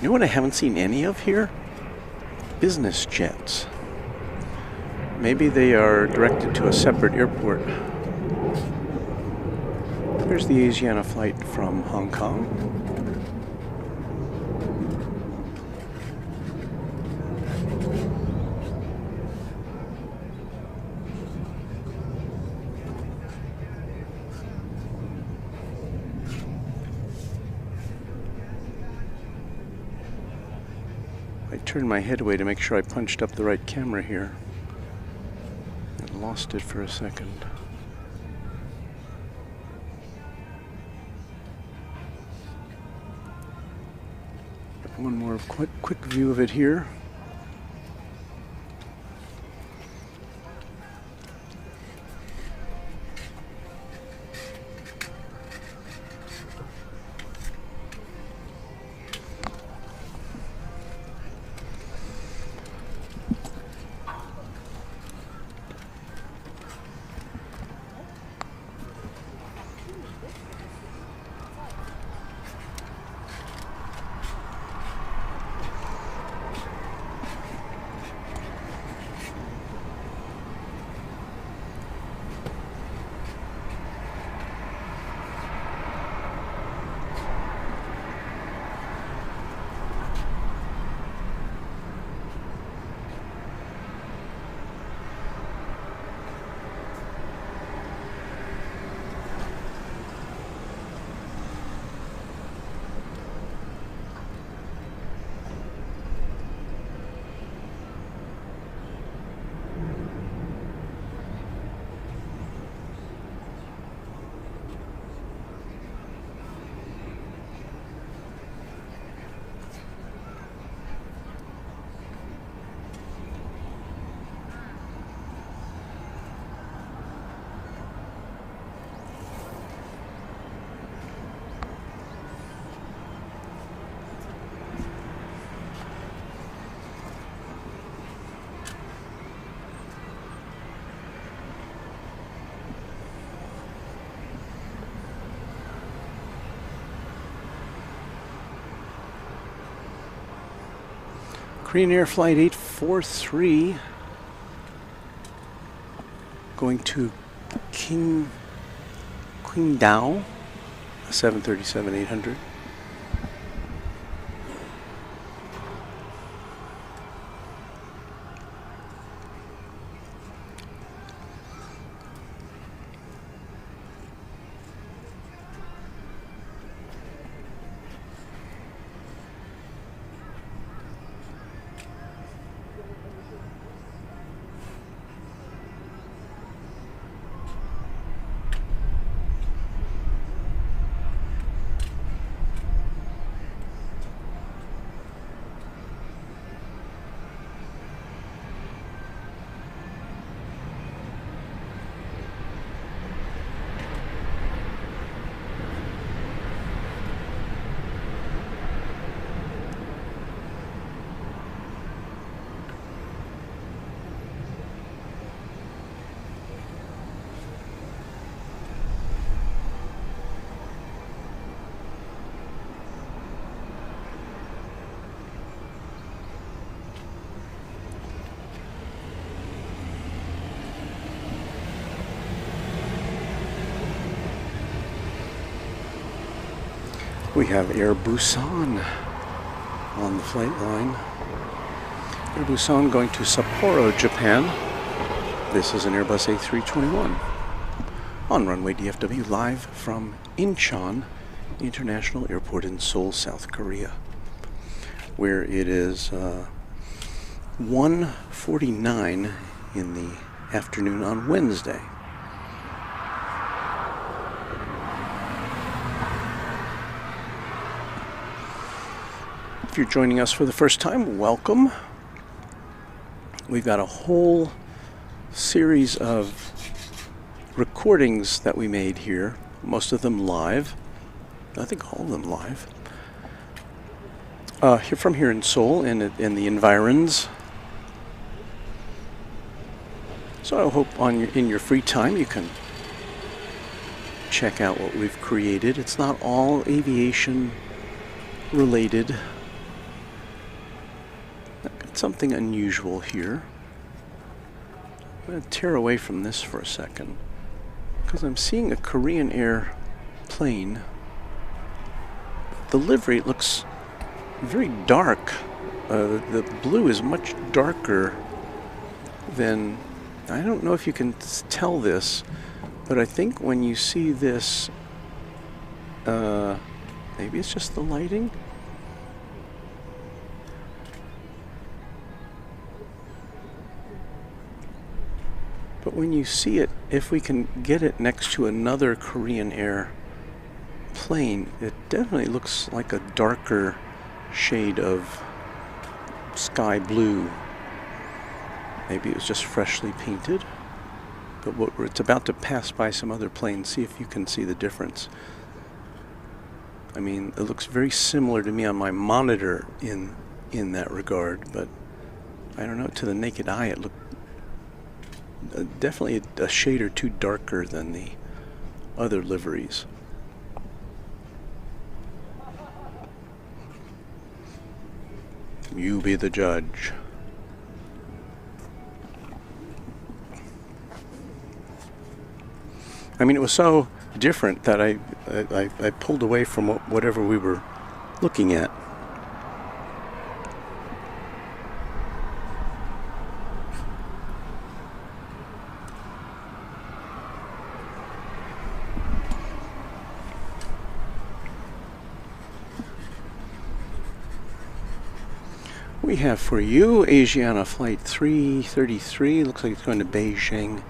You know what I haven't seen any of here? Business jets. Maybe they are directed to a separate airport. There's the Asiana flight from Hong Kong. I turned my head away to make sure I punched up the right camera here. I lost it for a second. One more quick view of it here. Korean Air Flight 843 going to Qingdao, 737-800. We have Air Busan on the flight line. Air Busan going to Sapporo, Japan. This is an Airbus A321 on Runway DFW, live from Incheon International Airport in Seoul, South Korea, where it is 1:49 in the afternoon on Wednesday. If you're joining us for the first time, welcome. We've got a whole series of recordings that we made here, most of them live. I think all of them live. From here in Seoul and in the environs. So I hope in your free time you can check out what we've created. It's not all aviation related. Something unusual here. I'm going to tear away from this for a second because I'm seeing a Korean Air plane. The livery looks very dark. The blue is much darker than, I don't know if you can tell this, but I think when you see this, maybe it's just the lighting. But when you see it, if we can get it next to another Korean Air plane, it definitely looks like a darker shade of sky blue. Maybe it was just freshly painted. But it's about to pass by some other planes. See if you can see the difference. I mean, it looks very similar to me on my monitor in that regard, but I don't know, to the naked eye it looked definitely a shade or two darker than the other liveries. You be the judge. I mean, it was so different that I pulled away from whatever we were looking at. We have for you Asiana Flight 333. Looks like it's going to Beijing,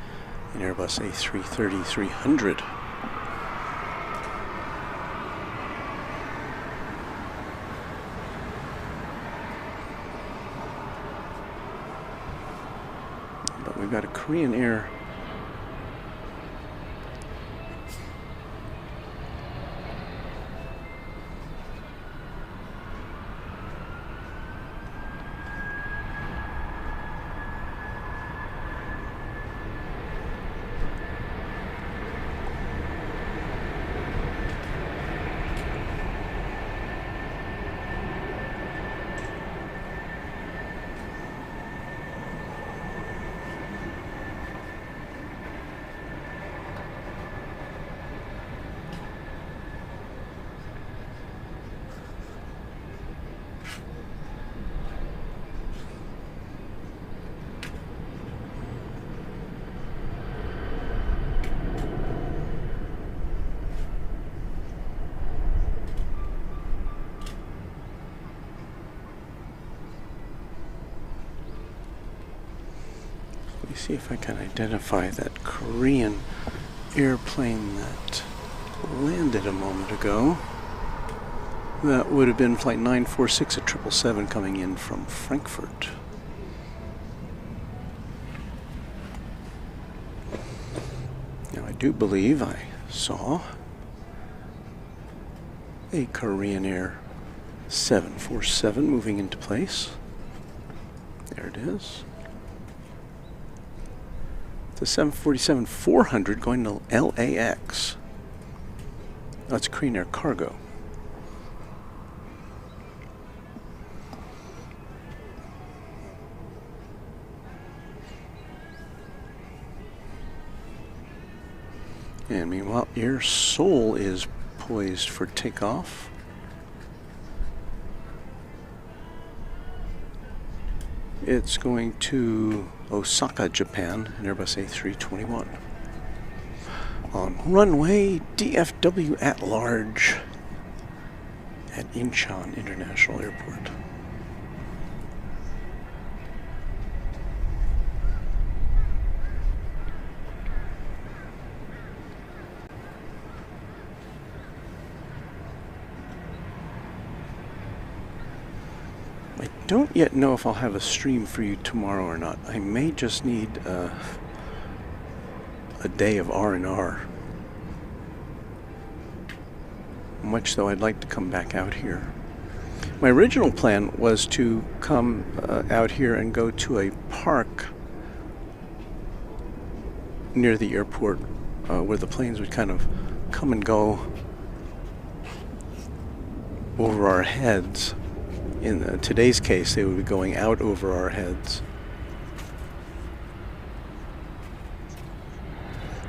an Airbus A330-300. But we've got a Korean Air see if I can identify that Korean airplane that landed a moment ago. That would have been flight 946 at 777 coming in from Frankfurt. Now I do believe I saw a Korean Air 747 moving into place. There it is. The 747-400 going to LAX. That's Korean Air Cargo. And meanwhile, Air Seoul is poised for takeoff. It's going to Osaka, Japan, an Airbus A321. On runway DFW at large at Incheon International Airport. I don't yet know if I'll have a stream for you tomorrow or not. I may just need a day of R&R. Much though I'd like to come back out here. My original plan was to come out here and go to a park near the airport where the planes would kind of come and go over our heads. In today's case, they would be going out over our heads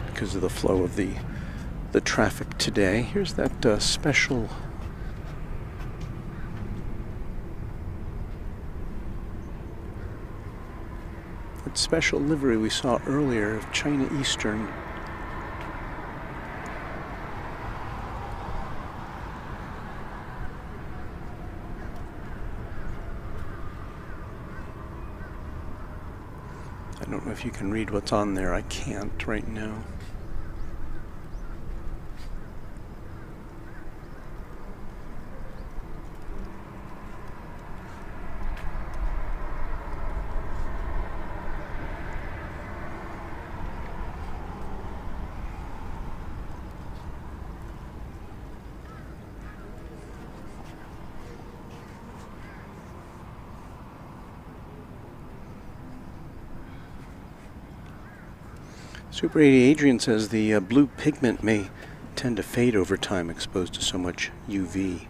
because of the flow of the traffic today. Here's that special livery we saw earlier of China Eastern. I don't know if you can read what's on there. I can't right now. Super 80 Adrian says the blue pigment may tend to fade over time exposed to so much UV.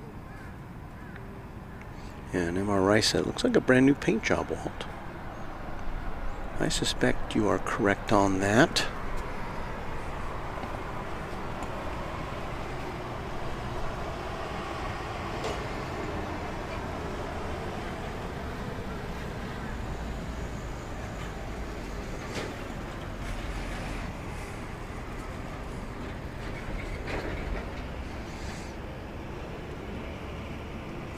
And MRI said it looks like a brand new paint job, Walt. I suspect you are correct on that.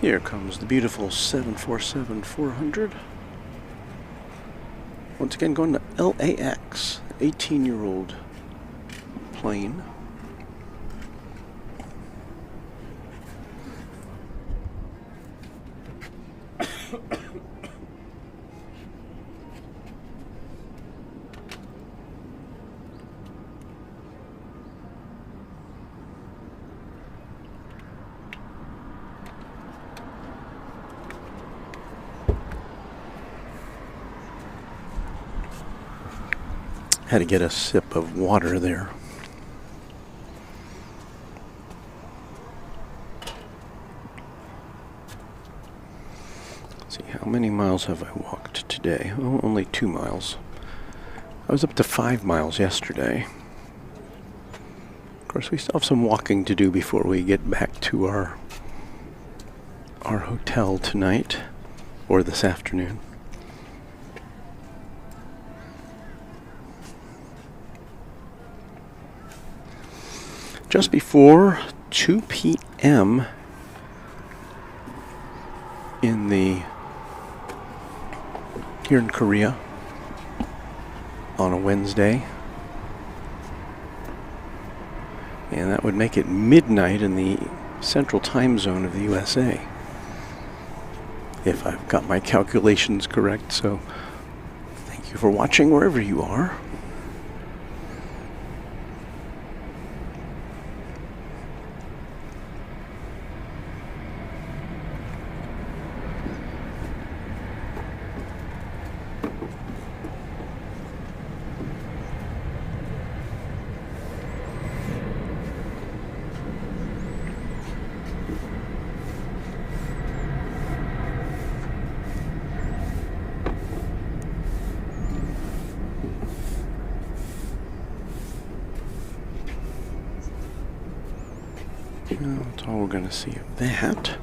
Here comes the beautiful 747-400. Once again going to LAX, 18-year-old plane. Had to get a sip of water there. Let's see, how many miles have I walked today? Oh, only 2 miles. I was up to 5 miles yesterday. Of course, we still have some walking to do before we get back to our hotel tonight, or this afternoon. Just before 2 p.m. here in Korea on a Wednesday. And that would make it midnight in the central time zone of the USA, if I've got my calculations correct. So thank you for watching wherever you are. That's all we're going to see of that.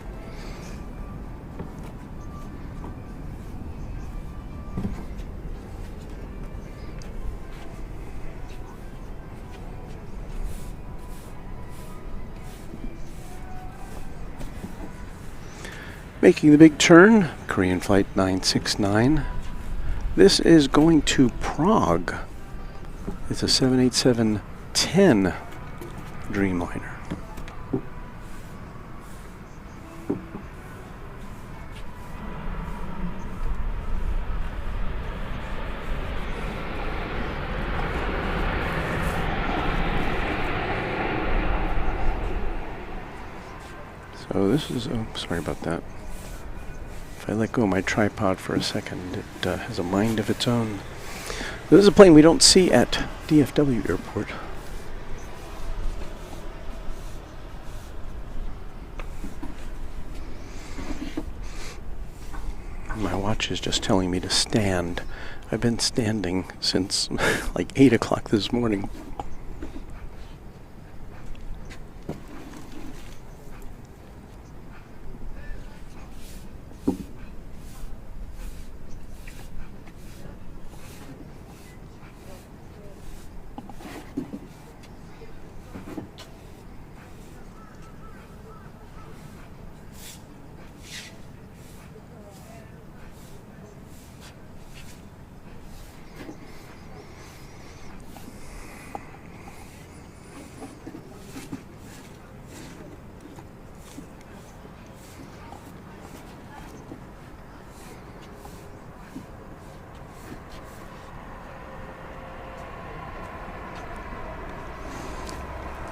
Making the big turn, Korean Flight 969. This is going to Prague. It's a 787-10 Dreamliner. So this is, oh, sorry about that. If I let go of my tripod for a second, it has a mind of its own. This is a plane we don't see at DFW Airport. My watch is just telling me to stand. I've been standing since like 8 o'clock this morning.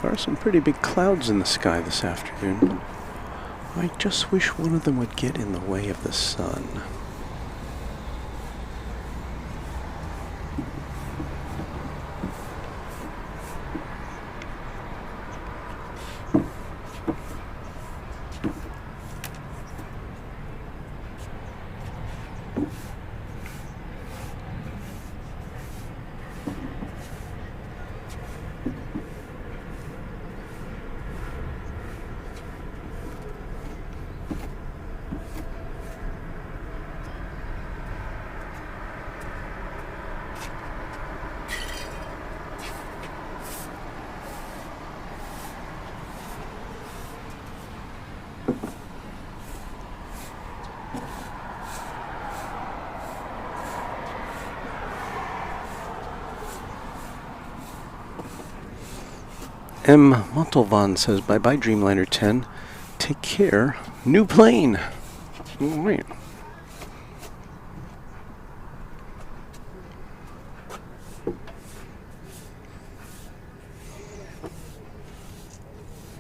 There are some pretty big clouds in the sky this afternoon. I just wish one of them would get in the way of the sun. M. Montalvan says, bye-bye Dreamliner 10. Take care. New plane. All right.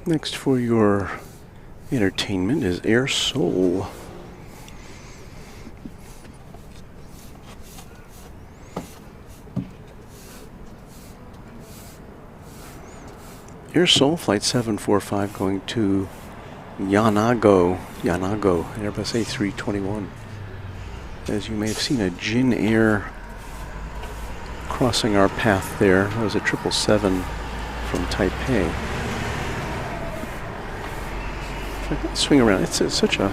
Next for your entertainment is Air Seoul. Air Seoul Flight 745 going to Yanago, Airbus A321. As you may have seen, a Jin Air crossing our path there. That was a 777 from Taipei. If I can swing around, it's such an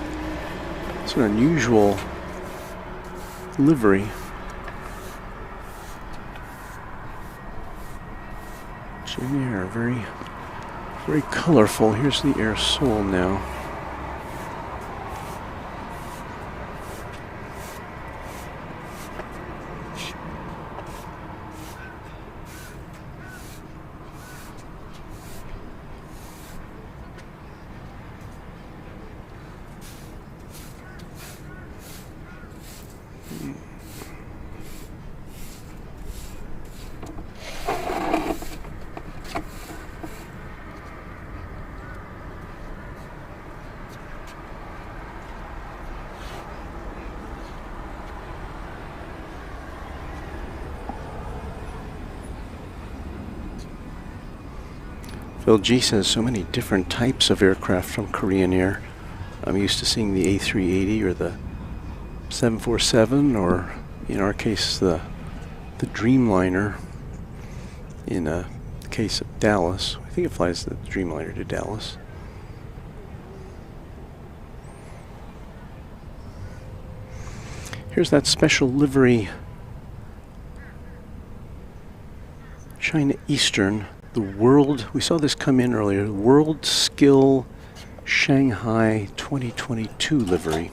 unusual livery. Jin Air, very colorful. Here's the Air Seoul now. Phil G says so many different types of aircraft from Korean Air. I'm used to seeing the A380 or the 747, or in our case the Dreamliner. In the case of Dallas, I think it flies the Dreamliner to Dallas. Here's that special livery, China Eastern, the World, we saw this come in earlier, World Skill Shanghai 2022 livery.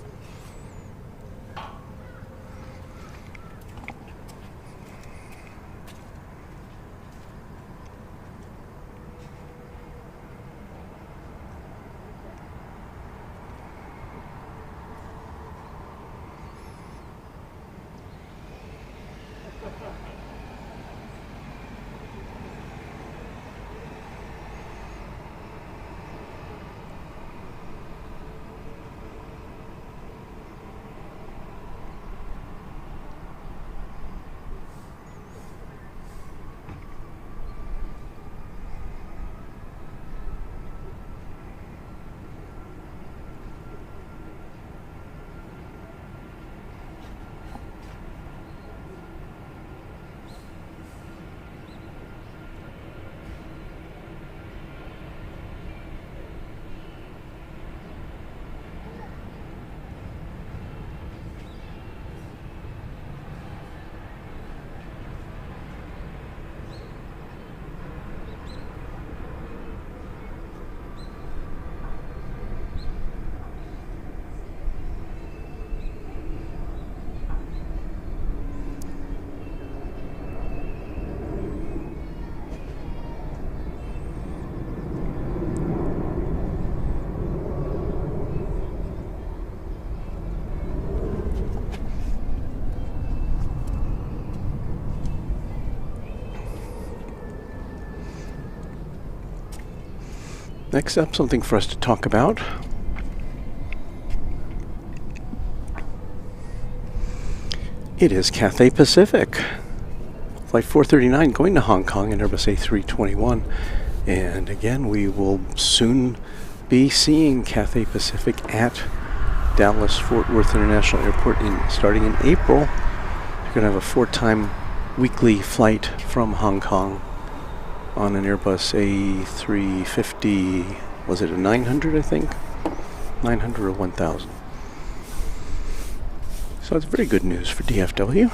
Next up, something for us to talk about. It is Cathay Pacific. Flight 439 going to Hong Kong in Airbus A321. And again, we will soon be seeing Cathay Pacific at Dallas Fort Worth International Airport starting in April. You're going to have a 4-time weekly flight from Hong Kong on an Airbus A350, was it a 900, I think? 900 or 1000. So it's very good news for DFW.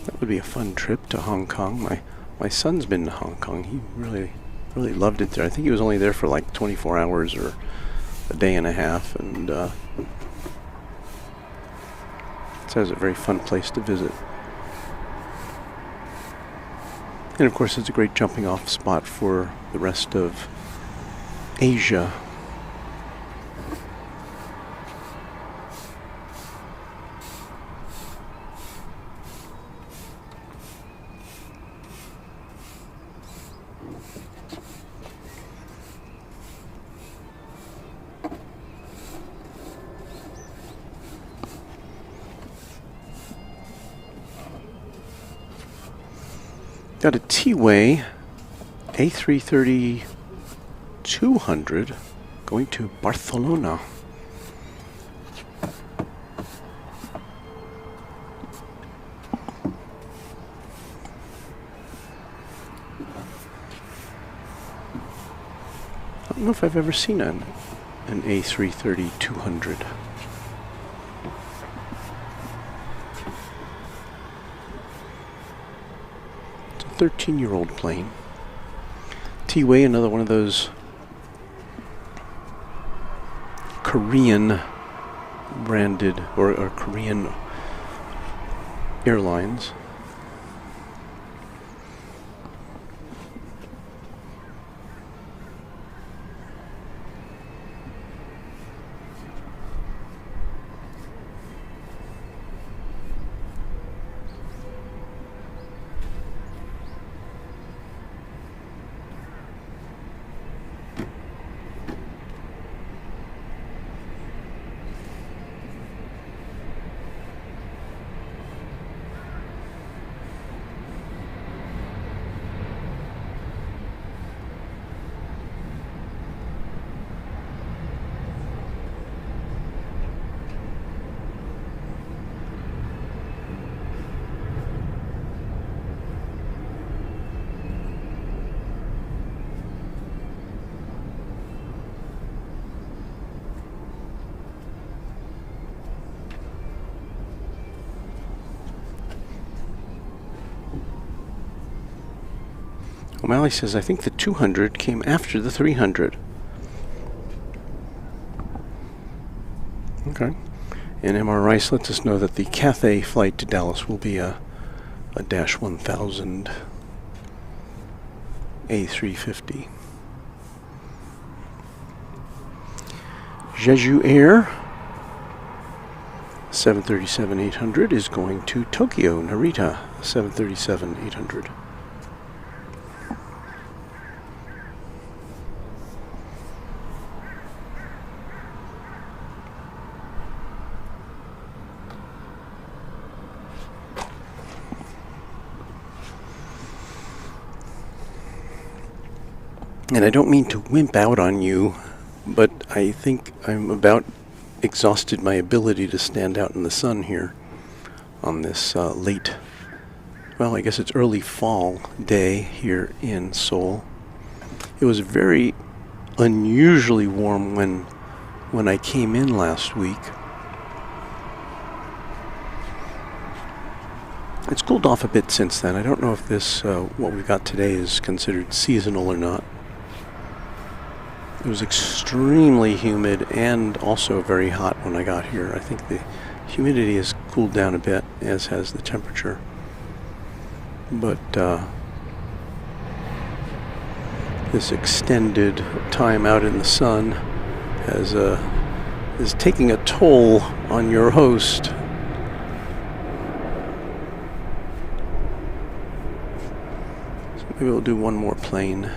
That would be a fun trip to Hong Kong. My son's been to Hong Kong. He really loved it there. I think he was only there for like 24 hours or a day and a half, and so it's a very fun place to visit. And of course, it's a great jumping off spot for the rest of Asia. Got a T-Way A330-200 going to Barcelona. I don't know if I've ever seen an A330-200. It's a 13-year-old plane. T-Way, another one of those Korean branded or Korean airlines. O'Malley says, I think the 200 came after the 300. Okay. And MR Rice lets us know that the Cathay flight to Dallas will be a Dash 1000 A350. Jeju Air 737-800 is going to Tokyo, Narita 737-800. And I don't mean to wimp out on you, but I think I'm about exhausted my ability to stand out in the sun here on this late, well, I guess it's early fall day here in Seoul. It was very unusually warm when I came in last week. It's cooled off a bit since then. I don't know if this, what we got today is considered seasonal or not. It was extremely humid and also very hot when I got here. I think the humidity has cooled down a bit, as has the temperature. But this extended time out in the sun is taking a toll on your host. So maybe we'll do one more plane.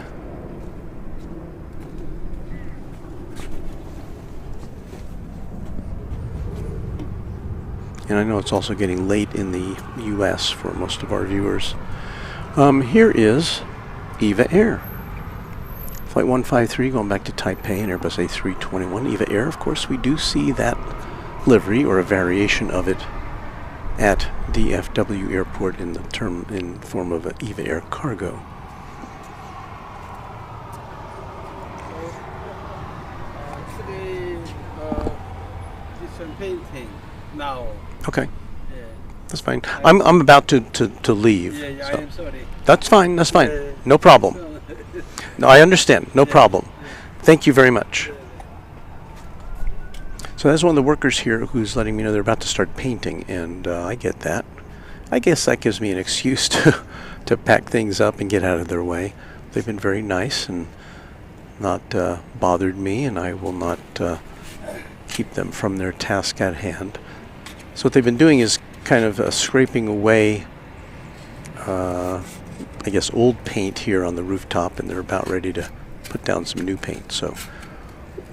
And I know it's also getting late in the U.S. for most of our viewers. Here is EVA Air. Flight 153 going back to Taipei and Airbus A321. EVA Air, of course, we do see that livery or a variation of it at DFW Airport in the form of an EVA Air cargo. Today, different painting now. Okay. Yeah. That's fine. I'm about to leave. Yeah, So. I am sorry. That's fine. That's fine. No problem. No, I understand. No problem. Thank you very much. So that's one of the workers here who's letting me know they're about to start painting, and I get that. I guess that gives me an excuse to pack things up and get out of their way. They've been very nice and not bothered me, and I will not keep them from their task at hand. So what they've been doing is kind of scraping away, I guess, old paint here on the rooftop, and they're about ready to put down some new paint. So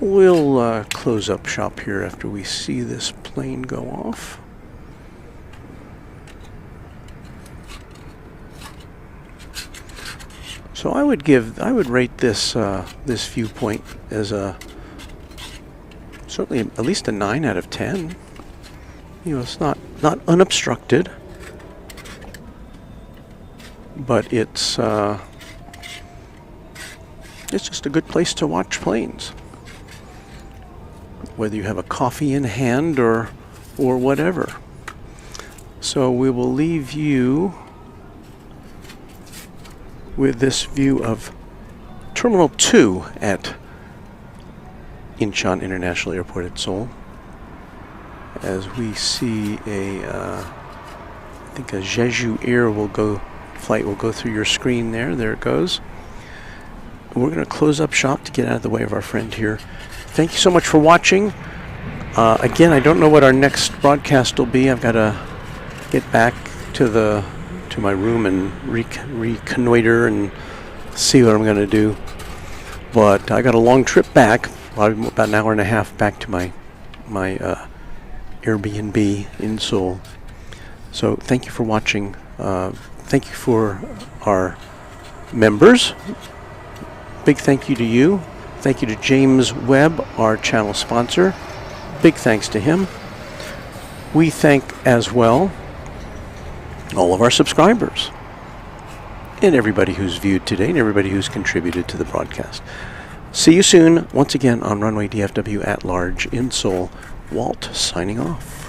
we'll close up shop here after we see this plane go off. So I would rate this this viewpoint as certainly at least a 9 out of 10. You know, it's not unobstructed, but it's just a good place to watch planes, whether you have a coffee in hand or whatever. So we will leave you with this view of Terminal 2 at Incheon International Airport at Seoul, as we see I think a Jeju Air flight will go through your screen there. There it goes. We're going to close up shop to get out of the way of our friend here. Thank you so much for watching. Again, I don't know what our next broadcast will be. I've got to get back to my room and reconnoiter and see what I'm going to do. But I got a long trip back, probably about an hour and a half back to my Airbnb in Seoul. So thank you for watching. Thank you for our members. Big thank you to you. Thank you to James Webb, our channel sponsor. Big thanks to him. We thank as well all of our subscribers and everybody who's viewed today and everybody who's contributed to the broadcast. See you soon once again on Runway DFW at large in Seoul. Walt signing off.